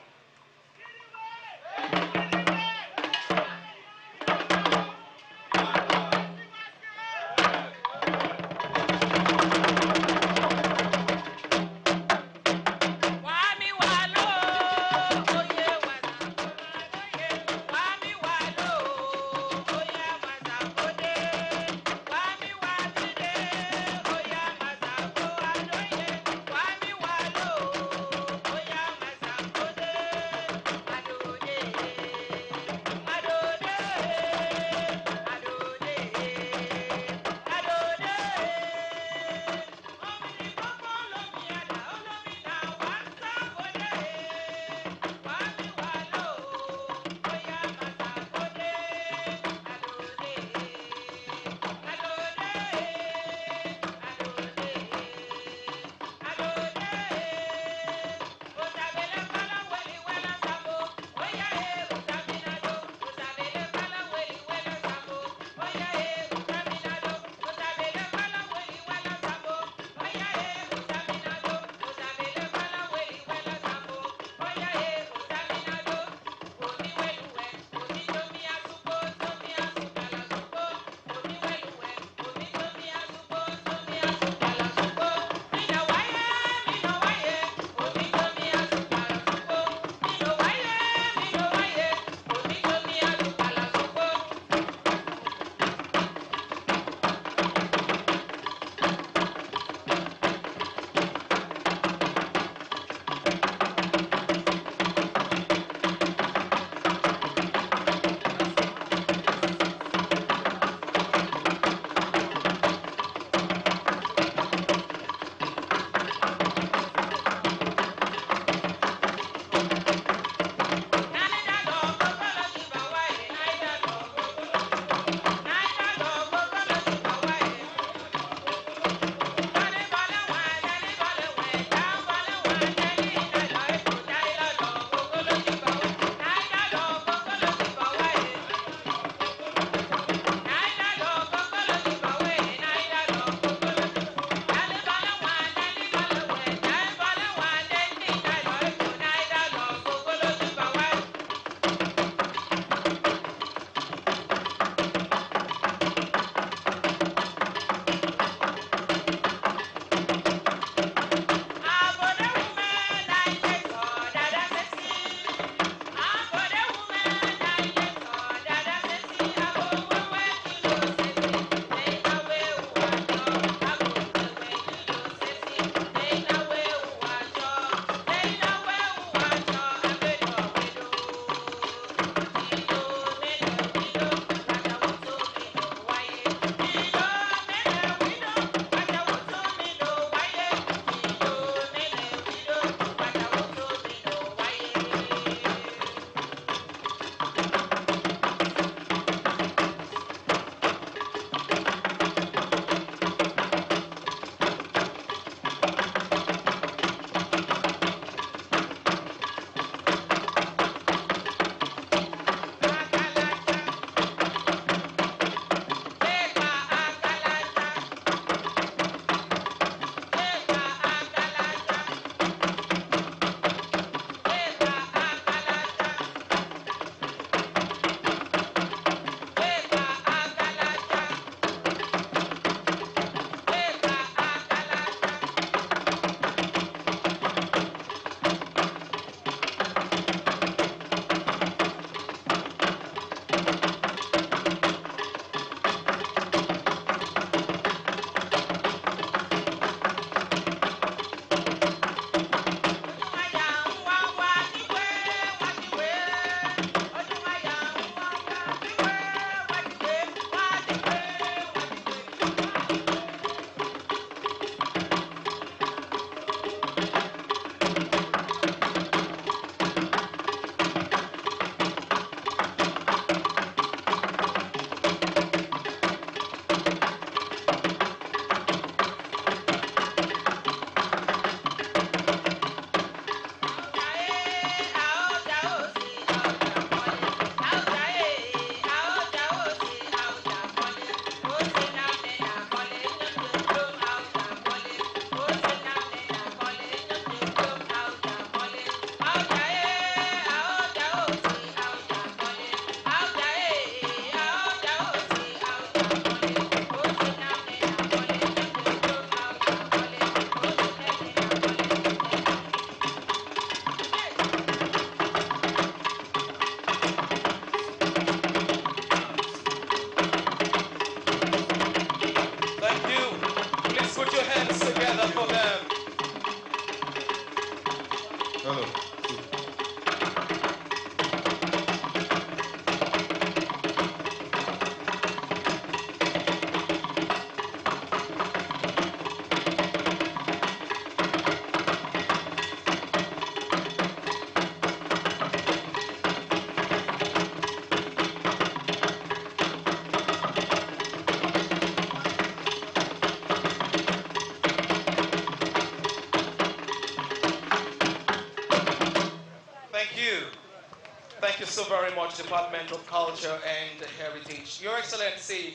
F: Thank you so very much, Department of Culture and Heritage. Your Excellency,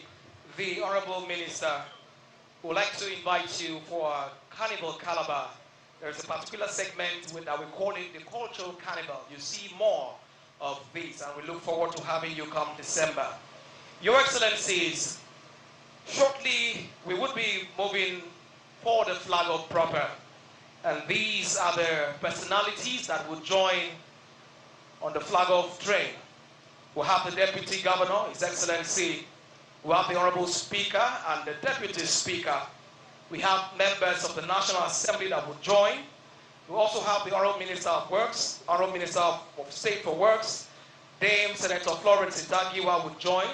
F: the Honorable Minister, would like to invite you for Carnival Calabar. There's a particular segment that we call it the Cultural Carnival. You see more of this, and we look forward to having you come December. Your Excellencies, shortly we would be moving for the flag off proper. And these are the personalities that will join on the flag off train. We'll have the Deputy Governor, His Excellency. We'll have the Honorable Speaker and the Deputy Speaker. We have members of the National Assembly that will join. We also have the Honorable Minister of Works, Honorable Minister of State for Works, Dame Senator Florence Itagiwa will join.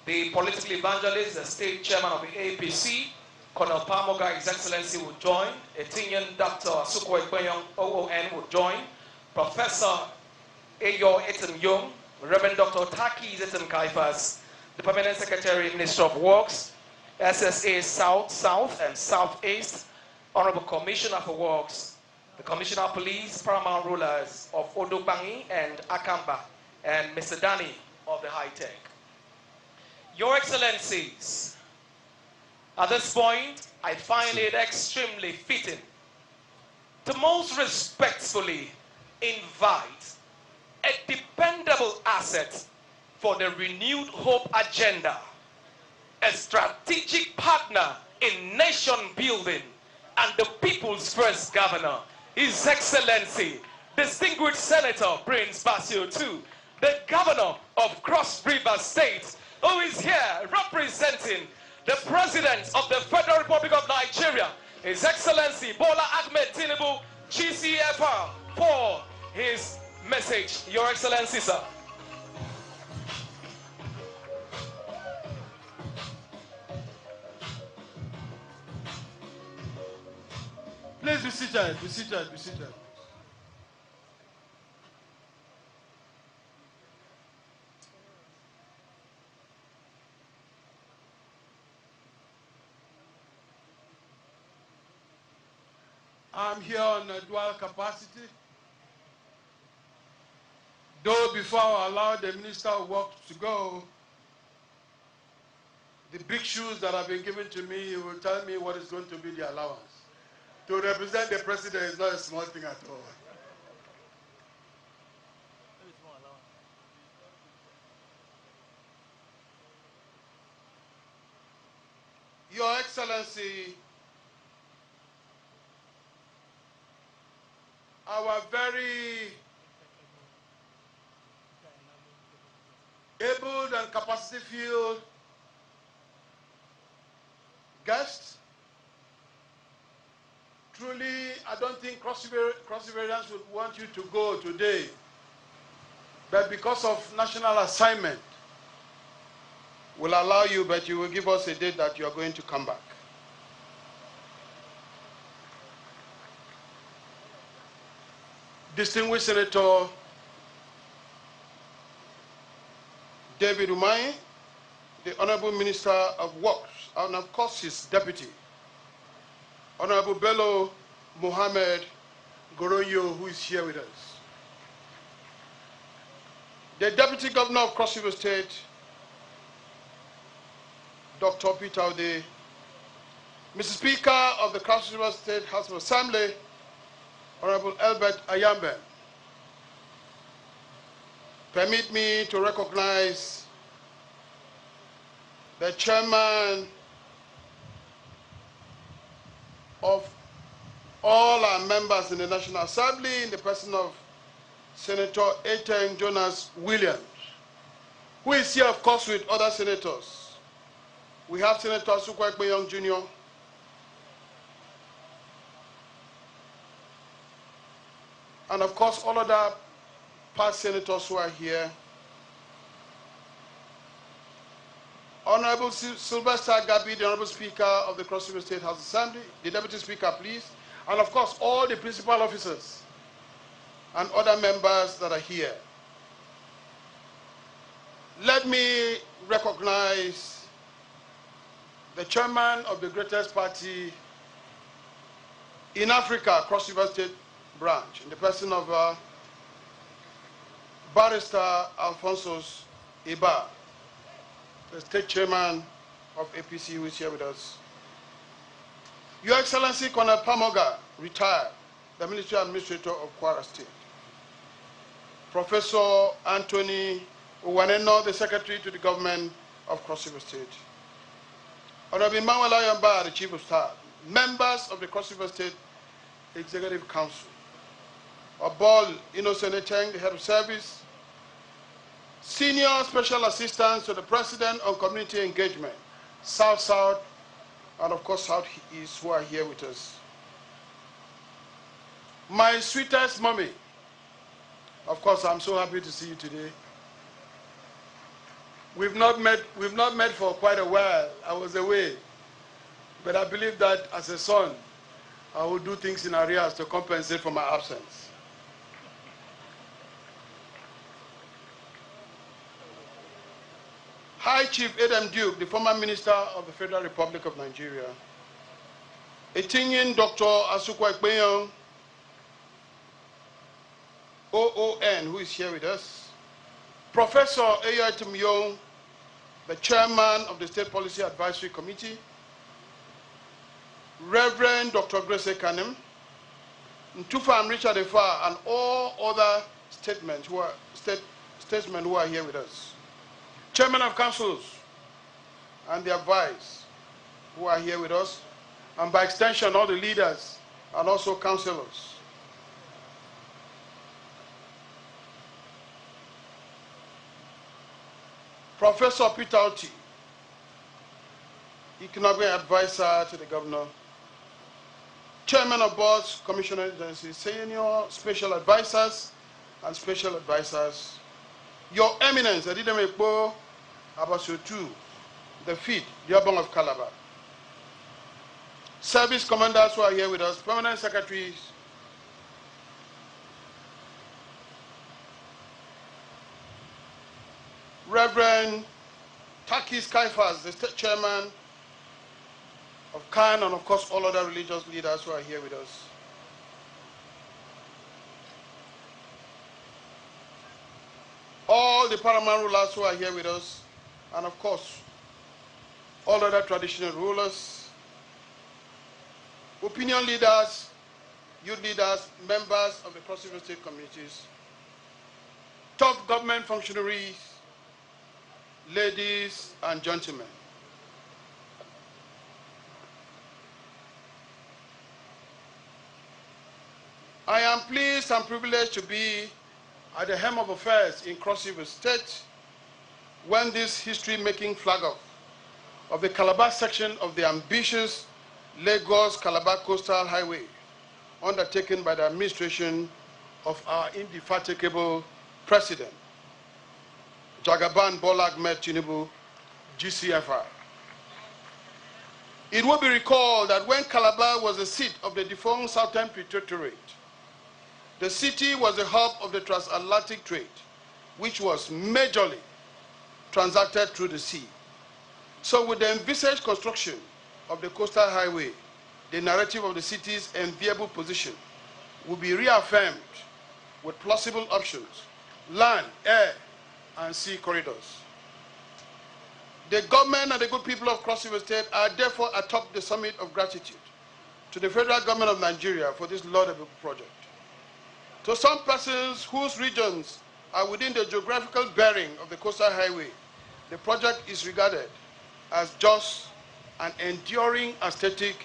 F: The political evangelist, the State Chairman of the APC, Colonel Pamoga, His Excellency, will join. Etinian Dr. Asukwo Ekpenyong, OON, will join. Professor Eyo Etem Young, Reverend Dr. Taki Zetem Kaifas, the Permanent Secretary, Minister of Works, SSA South and Southeast, Honorable Commissioner for Works, the Commissioner of Police, Paramount Rulers of Odobangi and Akamkpa, and Mr. Danny of the High Tech. Your Excellencies, at this point, I find it extremely fitting to most respectfully invite a dependable asset for the renewed hope agenda, a strategic partner in nation building and the people's first governor, His Excellency, distinguished Senator Prince Basio II, the governor of Cross River State, who is here representing the President of the Federal Republic of Nigeria, His Excellency Bola Ahmed Tinubu, GCFR, for his message. Your Excellency, sir.
O: Please be seated, be seated, be seated. I'm here on a dual capacity. Though before I allow the Minister of Works to go, the big shoes that have been given to me, he will tell me what is going to be the allowance. To represent the President is not a small thing at all. Your Excellency, our very able and capacity-filled guests, truly, I don't think Cross Riverians would want you to go today, but because of national assignment, we'll allow you, but you will give us a date that you are going to come back. Distinguished Senator David Umahi, the Honorable Minister of Works, and of course his deputy, Honorable Bello Mohammed Goronyo, who is here with us. The Deputy Governor of Cross River State, Dr. Peter Ode, Mr. Speaker of the Cross River State House of Assembly, Honorable Albert Ayambe. Permit me to recognize the chairman of all our members in the National Assembly in the person of Senator Eteng Jonas Williams, who is here, of course, with other senators. We have Senator Asukwo Ekpenyong Jr., and of course, all other past senators who are here. Honorable Sylvester Gabi, the Honorable Speaker of the Cross River State House Assembly, the Deputy Speaker, please, and of course, all the principal officers and other members that are here. Let me recognize the chairman of the greatest party in Africa, Cross River State branch, in the person of Barrister Alphonsus Iba, the State Chairman of APC, who is here with us. Your Excellency Colonel Pamoga, retired, the Ministerial Administrator of Kwara State. Professor Anthony Uwaneno, the Secretary to the Government of Cross River State. Honorable Emmanuel Ayamba, the Chief of Staff. Members of the Cross River State Executive Council. Obol Innocent Eteng, the Head of Service. Senior Special Assistants to the President on Community Engagement, South-South, and of course South-East, who are here with us. My sweetest mommy, of course, I'm so happy to see you today. We've not met for quite a while. I was away, but I believe that as a son, I will do things in arrears to compensate for my absence. High Chief Adam Duke, the former Minister of the Federal Republic of Nigeria. Etinyin Dr. Asukwa Ikpenyong, OON, who is here with us. Professor Eyoitim Young, the Chairman of the State Policy Advisory Committee. Reverend Dr. Grace Kanem, Ntufam Richard Efar, and all other statesmen who are here with us. Chairman of Councils and their vice who are here with us, and by extension all the leaders and also councillors. Professor Peter Oti, Economic Advisor to the Governor, Chairman of Boards, Commissioner Agencies, Senior Special Advisors and Special Advisors, Your Eminence, Adidem Ekpo Abasotu, the FID, the Obong of Calabar, Service Commanders who are here with us, Permanent Secretaries, Reverend Takis Kaifas, the State Chairman of Khan, and of course all other religious leaders who are here with us. All the paramount rulers who are here with us, and of course all other traditional rulers, opinion leaders, youth leaders, members of the Cross River State communities, top government functionaries, ladies and gentlemen. I am pleased and privileged to be at the helm of affairs in Cross River State when this history-making flag-off of the Calabar section of the ambitious Lagos-Calabar Coastal Highway undertaken by the administration of our indefatigable President, Jagaban Bola Ahmed Tinubu, GCFR. It will be recalled that when Calabar was the seat of the defunct Southern Protectorate, the city was the hub of the transatlantic trade, which was majorly transacted through the sea. So with the envisaged construction of the coastal highway, the narrative of the city's enviable position will be reaffirmed with plausible options, land, air, and sea corridors. The government and the good people of Cross River State are therefore atop the summit of gratitude to the federal government of Nigeria for this laudable project. To some persons whose regions are within the geographical bearing of the coastal highway, the project is regarded as just an enduring aesthetic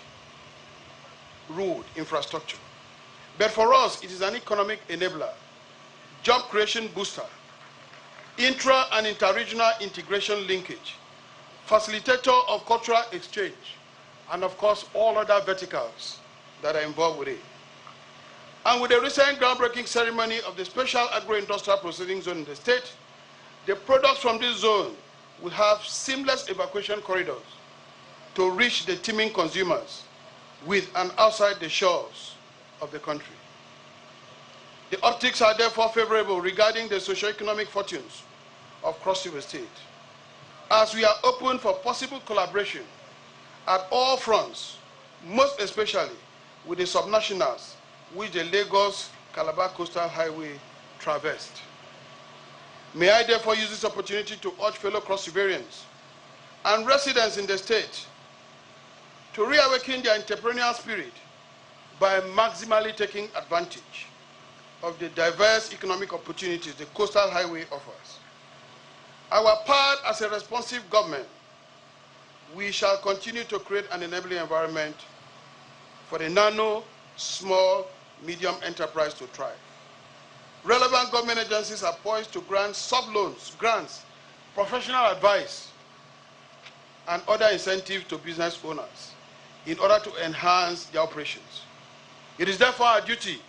O: road infrastructure. But for us, it is an economic enabler, job creation booster, intra and inter-regional integration linkage, facilitator of cultural exchange, and of course, all other verticals that are involved with it. And with the recent groundbreaking ceremony of the special agro-industrial processing zone in the state, the products from this zone will have seamless evacuation corridors to reach the teeming consumers with and outside the shores of the country. The optics are therefore favorable regarding the socio-economic fortunes of Cross River State, as we are open for possible collaboration at all fronts, most especially with the subnationals which the Lagos-Calabar Coastal Highway traversed. May I therefore use this opportunity to urge fellow Cross-Riverians and residents in the state to reawaken their entrepreneurial spirit by maximally taking advantage of the diverse economic opportunities the Coastal Highway offers. Our part as a responsive government, we shall continue to create an enabling environment for the nano, small, medium enterprise to thrive. Relevant government agencies are poised to grant sub-loans, grants, professional advice, and other incentives to business owners in order to enhance their operations. It is therefore our duty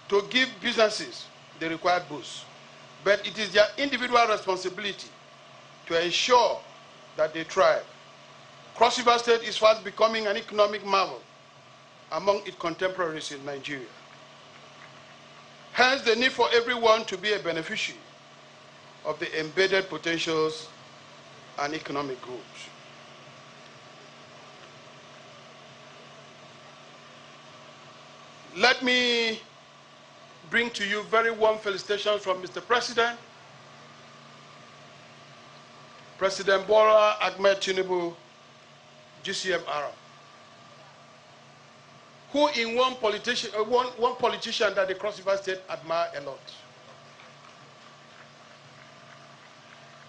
O: to give businesses the required boost, but it is their individual responsibility to ensure that they thrive. Cross River State is fast becoming an economic marvel among its contemporaries in Nigeria. Hence, the need for everyone to be a beneficiary of the embedded potentials and economic growth. Let me bring to you very warm felicitations from Mr. President, President Bola Ahmed Tinubu, GCM Arab, who in one politician that the Cross River State admire a lot.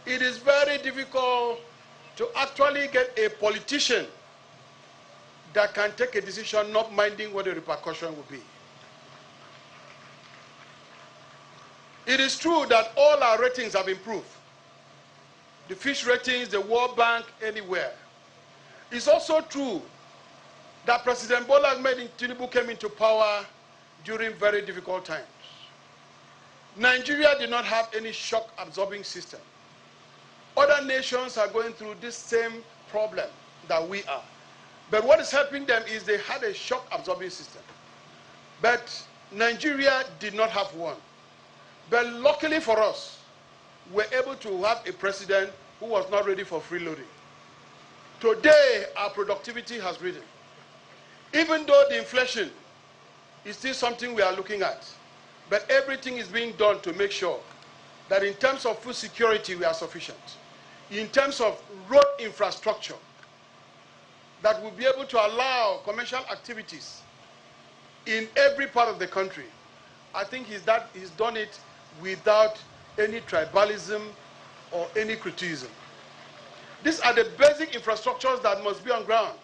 O: It is very difficult to actually get a politician that can take a decision not minding what the repercussion will be. It is true that all our ratings have improved. The Fish ratings, the World Bank, anywhere. It's also true that President Bola Ahmed Tinubu came into power during very difficult times. Nigeria did not have any shock-absorbing system. Other nations are going through this same problem that we are. But what is helping them is they had a shock-absorbing system. But Nigeria did not have one. But luckily for us, we're able to have a president who was not ready for freeloading. Today, our productivity has risen. Even though the inflation is still something we are looking at, but everything is being done to make sure that in terms of food security, we are sufficient. In terms of road infrastructure, that will be able to allow commercial activities in every part of the country. I think he's done it without any tribalism or any criticism. These are the basic infrastructures that must be on ground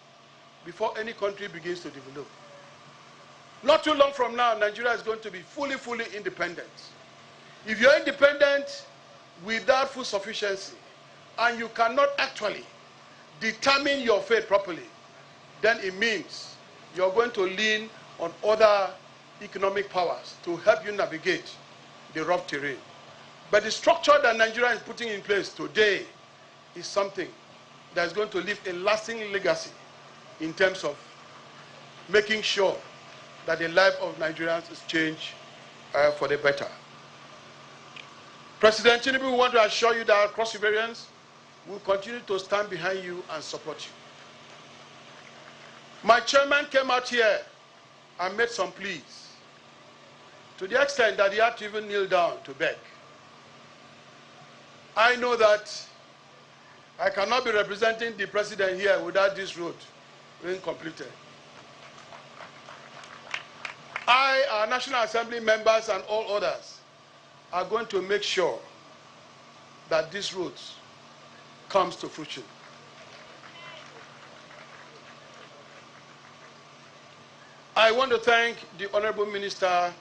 O: before any country begins to develop. Not too long from now, Nigeria is going to be fully independent. If you're independent without food sufficiency, and you cannot actually determine your fate properly, then it means you're going to lean on other economic powers to help you navigate the rough terrain. But the structure that Nigeria is putting in place today is something that's going to leave a lasting legacy in terms of making sure that the life of Nigerians is changed for the better. President Tinubu, we want to assure you that Cross Riverians will continue to stand behind you and support you. My chairman came out here and made some pleas, to the extent that he had to even kneel down to beg. I know that I cannot be representing the president here without this road being completed. I, our National Assembly members and all others are going to make sure that this road comes to fruition. I want to thank the Honorable Minister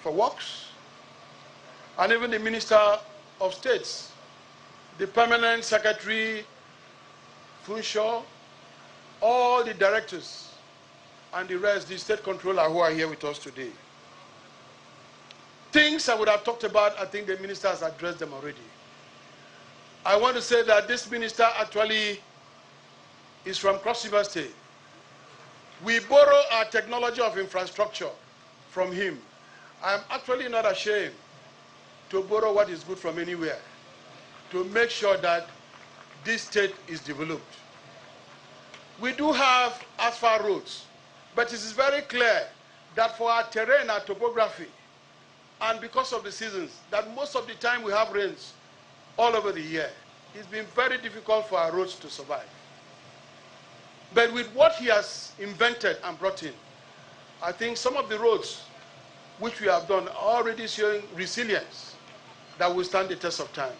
O: for Works and even the Minister of States, the Permanent Secretary, Funshaw, all the directors, and the rest, the State Controller who are here with us today. Things I would have talked about, I think the Minister has addressed them already. I want to say that this Minister actually is from Cross River State. We borrow our technology of infrastructure from him. I am actually not ashamed to borrow what is good from anywhere to make sure that this state is developed. We do have asphalt roads, but it is very clear that for our terrain, our topography, and because of the seasons, that most of the time we have rains all over the year. It's been very difficult for our roads to survive. But with what he has invented and brought in, I think some of the roads which we have done are already showing resilience that will stand the test of time.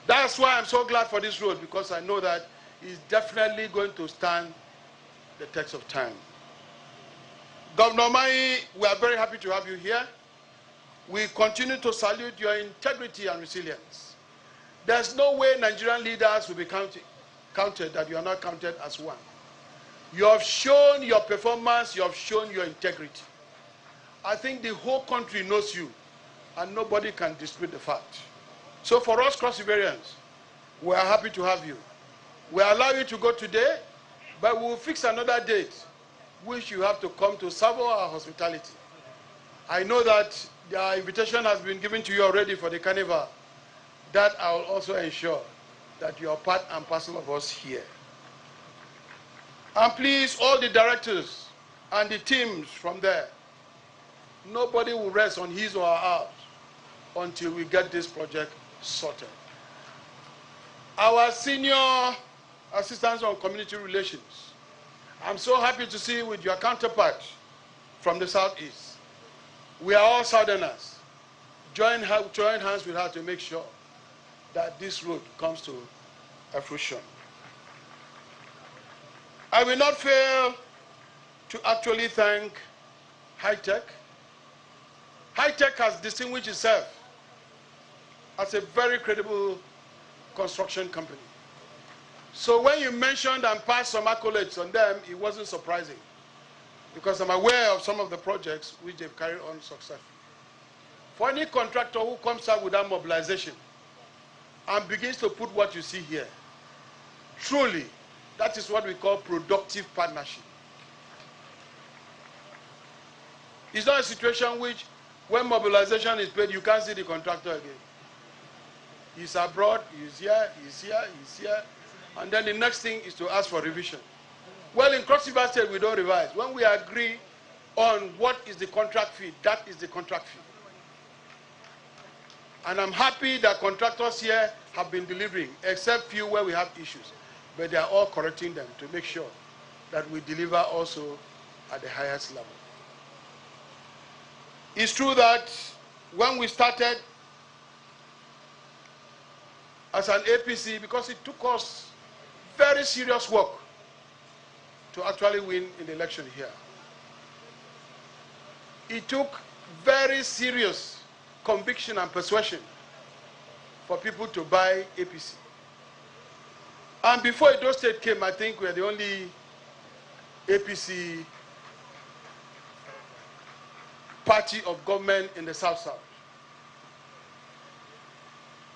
O: That's why I'm so glad for this road, because I know that it's definitely going to stand the test of time. Governor Mai, we are very happy to have you here. We continue to salute your integrity and resilience. There's no way Nigerian leaders will be counted that you are not counted as one. You have shown your performance, you have shown your integrity. I think the whole country knows you, and nobody can dispute the fact. So for us Cross-Riverians, we are happy to have you. We allow you to go today, but we will fix another date, which you have to come to serve our hospitality. I know that the invitation has been given to you already for the carnival. That I will also ensure that you are part and parcel of us here. And please, all the directors and the teams from there, nobody will rest on his or her house until we get this project sorted. Our senior assistants on community relations, I'm so happy to see with your counterpart from the Southeast. We are all Southerners. Join hands with her to make sure that this road comes to a fruition. I will not fail to actually thank High Tech. High Tech has distinguished itself as a very credible construction company. So when you mentioned and passed some accolades on them, it wasn't surprising, because I'm aware of some of the projects which they've carried on successfully. For any contractor who comes out with that mobilization and begins to put what you see here, truly, that is what we call productive partnership. It's not a situation which, when mobilization is paid, you can't see the contractor again. He's abroad, he's here, he's here, he's here, and then the next thing is to ask for revision. Well, in Cross River State, we don't revise. When we agree on what is the contract fee, that is the contract fee. And I'm happy that contractors here have been delivering, except few where we have issues. But they are all correcting them to make sure that we deliver also at the highest level. It's true that when we started as an APC, because it took us very serious work to actually win in the election here. It took very serious conviction and persuasion for people to buy APC. And before Edo State came, I think we were the only APC party of government in the South-South.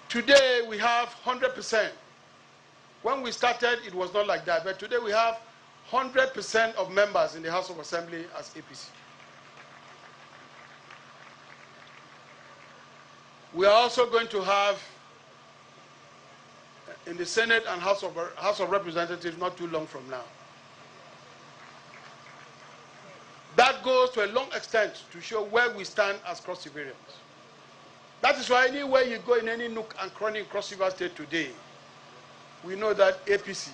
O: Today we have 100%. When we started, it was not like that, but today we have 100% of members in the House of Assembly as APC. We are also going to have in the Senate and House of Representatives not too long from now. That goes to a long extent to show where we stand as Cross-Riverians. That is why anywhere you go in any nook and cranny in Cross River State today, we know that APC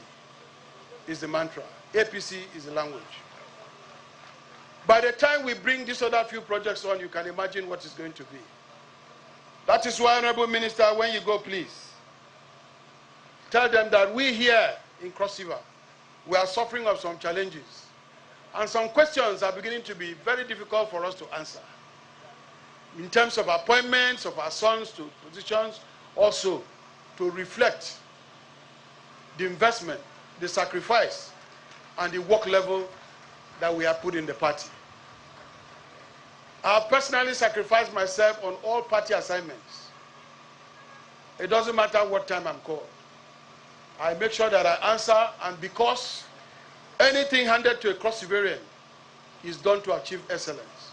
O: is the mantra. APC is the language. By the time we bring these other few projects on, you can imagine what it's going to be. That is why, Honorable Minister, when you go, please, tell them that we here in Cross River, we are suffering of some challenges. And some questions are beginning to be very difficult for us to answer. In terms of appointments of our sons to positions, also to reflect the investment, the sacrifice, and the work level that we have put in the party. I have personally sacrificed myself on all party assignments. It doesn't matter what time I'm called. I make sure that I answer, and because anything handed to a Cross-Riverian is done to achieve excellence.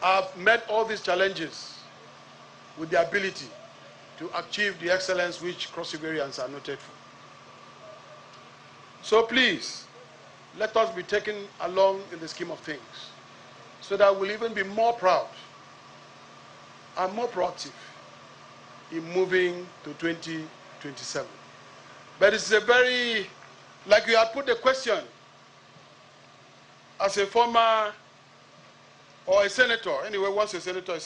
O: I've met all these challenges with the ability to achieve the excellence which Cross-Riverians are noted for. So please, let us be taken along in the scheme of things, so that we'll even be more proud and more proactive in moving to 2027. But it's a very, like you had put the question, as a former or a senator, anyway, once a senator,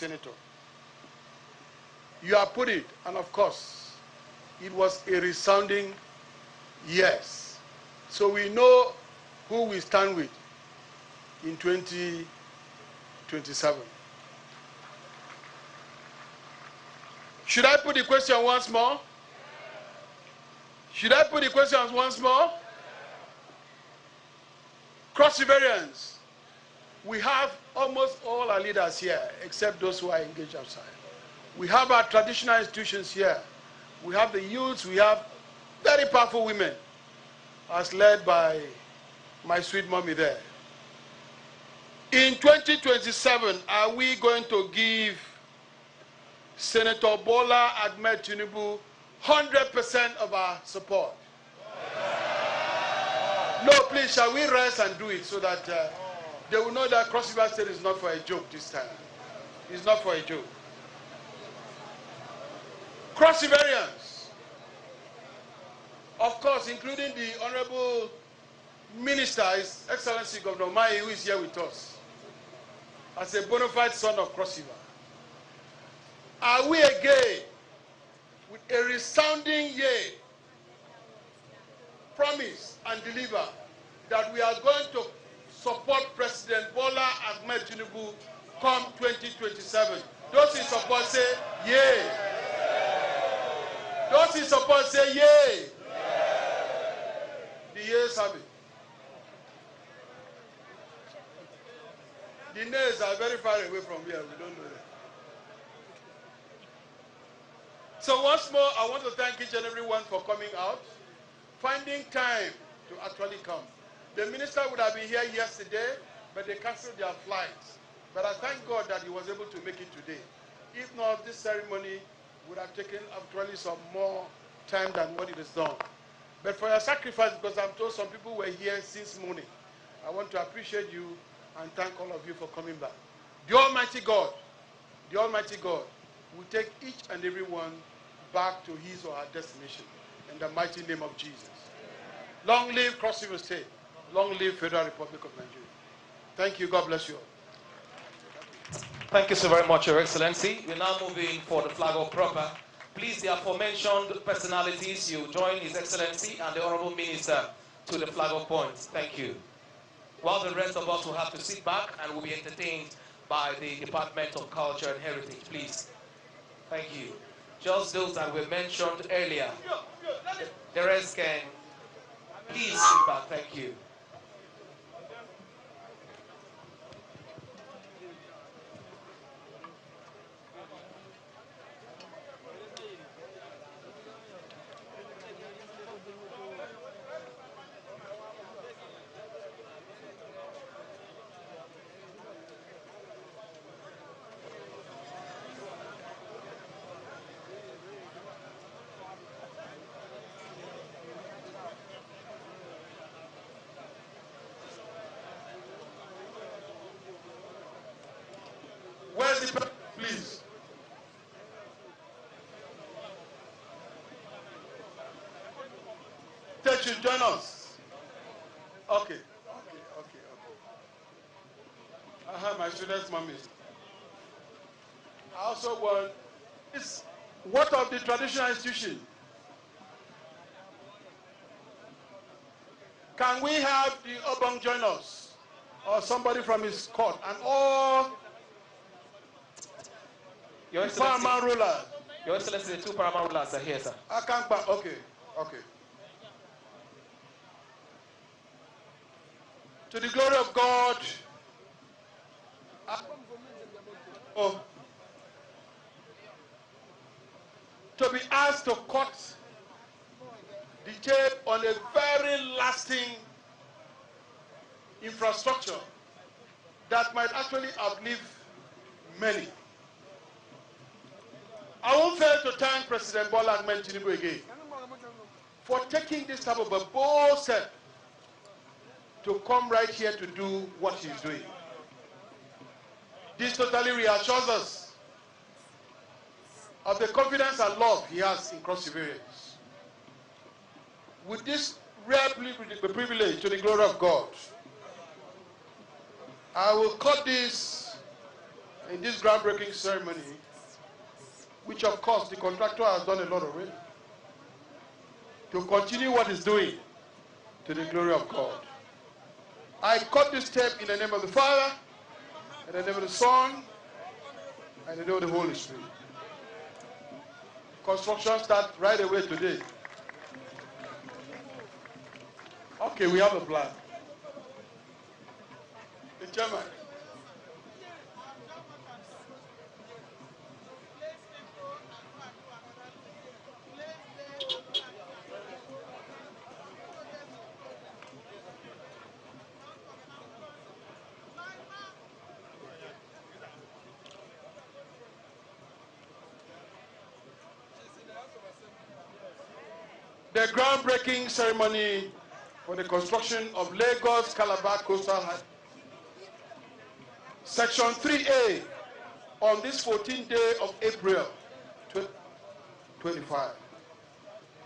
O: you have put it, and of course, it was a resounding yes. So we know who we stand with in 2027. Should I put the question once more? Should I put the questions once more? Cross-riverians. We have almost all our leaders here, except those who are engaged outside. We have our traditional institutions here. We have the youths. We have very powerful women, as led by my sweet mommy there. In 2027, are we going to give Senator Bola Ahmed Tinubu 100% of our support? No, please, shall we rest and do it so that they will know that Cross River State is not for a joke this time. It's not for a joke. Cross Riverians, of course, including the Honorable Minister, His Excellency Governor Mai, who is here with us, as a bona fide son of Cross River. Are we again, with a resounding yea, promise and deliver that we are going to support President Bola Ahmed Tinubu come 2027? Those in support say yea. Those in support say yea. The yeas have it. The nays are very far away from here. We don't know that. So once more, I want to thank each and everyone for coming out, finding time to actually come. The minister would have been here yesterday, but they canceled their flights. But I thank God that he was able to make it today. If not, this ceremony would have taken actually some more time than what it has done. But for your sacrifice, because I'm told some people were here since morning, I want to appreciate you and thank all of you for coming back. The Almighty God will take each and every one back to his or her destination in the mighty name of Jesus. Long live Cross River State. Long live Federal Republic of Nigeria. Thank you. God bless you all.
F: Thank you so very much, Your Excellency. We're now moving for the flag off proper. Please, the aforementioned personalities, you join His Excellency and the Honorable Minister to the flag off point. Thank you. While the rest of us will have to sit back and will be entertained by the Department of Culture and Heritage, please. Thank you. Just those that were mentioned earlier. The rest can please sit back. Thank you.
O: Where's the president, please? That you join us. Okay. I have my students' mummies. I also want, what of the traditional institution? Can we have the Obong join us? Or somebody from his court and all
F: Your Excellency,
O: paramount rulers.
F: Your Excellency, the two paramount rulers are here, sir.
O: Akamkpa, okay. To the glory of God. To be asked to cut the tape on a very lasting infrastructure that might actually outlive many. I won't fail to thank President Bola Ahmed Tinubu again for taking this type of a bold step to come right here to do what he's doing. This totally reassures us of the confidence and love he has in Cross Riverians. With this rare privilege to the glory of God, I will cut this in this groundbreaking ceremony, which of course the contractor has done a lot already, to continue what he's doing to the glory of God. I cut this tape in the name of the Father, in the name of the Son, and in the name of the Holy Spirit. Construction starts right away today. Okay, we have a plan. The chairman. The groundbreaking ceremony for the construction of Lagos Calabar Coastal Highway, Section 3A, on this 14th day of April 2025,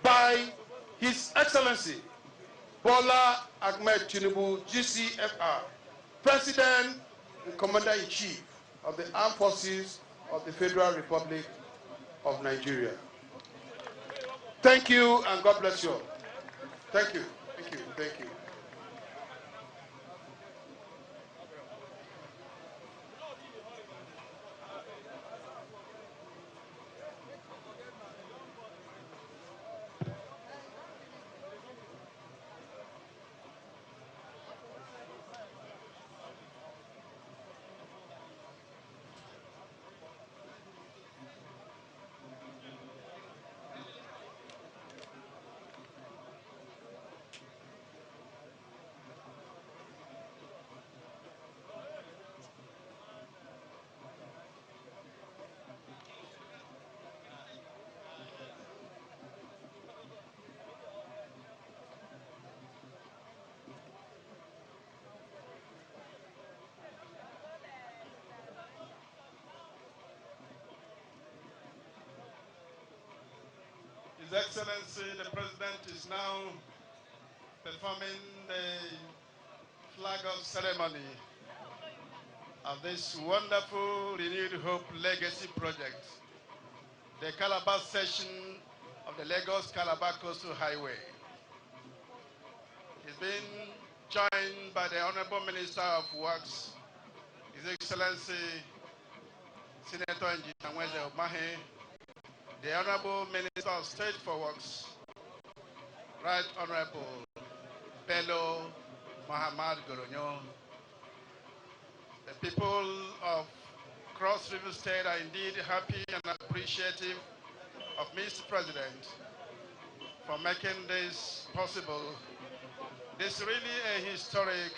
O: by His Excellency Bola Ahmed Tinubu, GCFR, President and Commander-in-Chief of the Armed Forces of the Federal Republic of Nigeria. Thank you and God bless you all. Thank you, thank you, thank you.
B: His Excellency, the President is now performing the flag off ceremony of this wonderful Renewed Hope Legacy Project, the Calabar section of the Lagos Calabar Coastal Highway. He's been joined by the Honorable Minister of Works, His Excellency Senator Engineer Mweze Omahe, the Honorable Minister of State for Works, Right Honorable Bello Muhammad Goronyo. The people of Cross River State are indeed happy and appreciative of Mr. President for making this possible. This is really a historic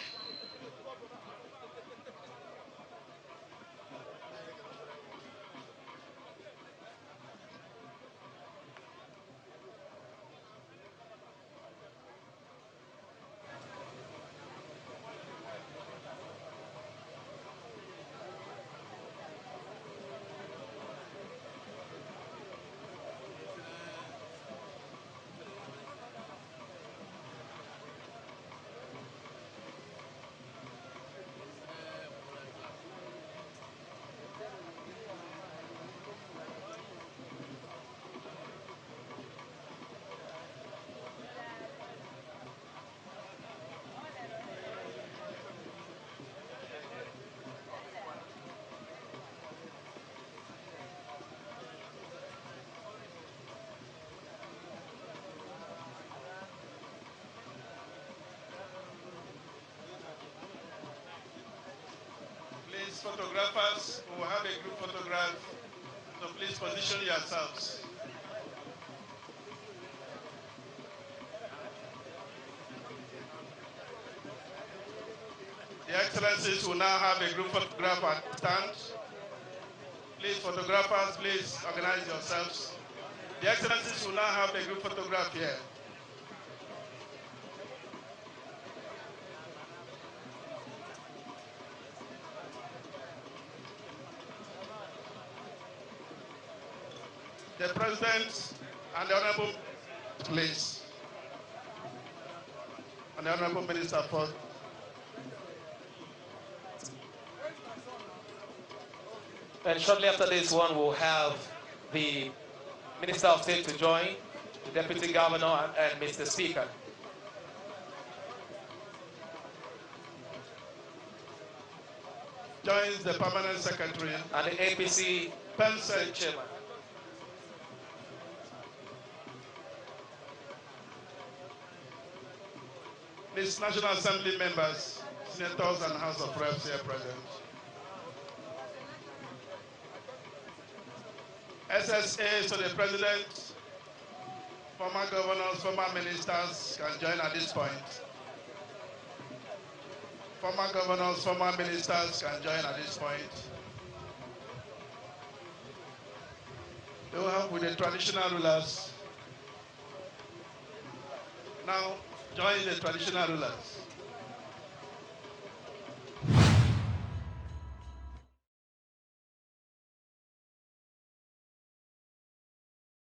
B: photographers who have a group photograph, so please position yourselves. The Excellencies will now have a group photograph at stand. Please, photographers, please organize yourselves. The Excellencies will now have a group photograph here. the President and the Honorable, please, and the Honorable Minister for.
P: And shortly after this one, we'll have the Minister of State to join, the Deputy Governor, and Mr. Speaker.
B: Joins the Permanent Secretary
P: and the APC
B: Pensel
P: Chairman.
B: These National Assembly members, senators, and House of Reps here present. SSA to the President, former governors, former ministers can join at this point. Former governors, former ministers can join at this point. They will help with the traditional rulers. Now, join the traditional rulers.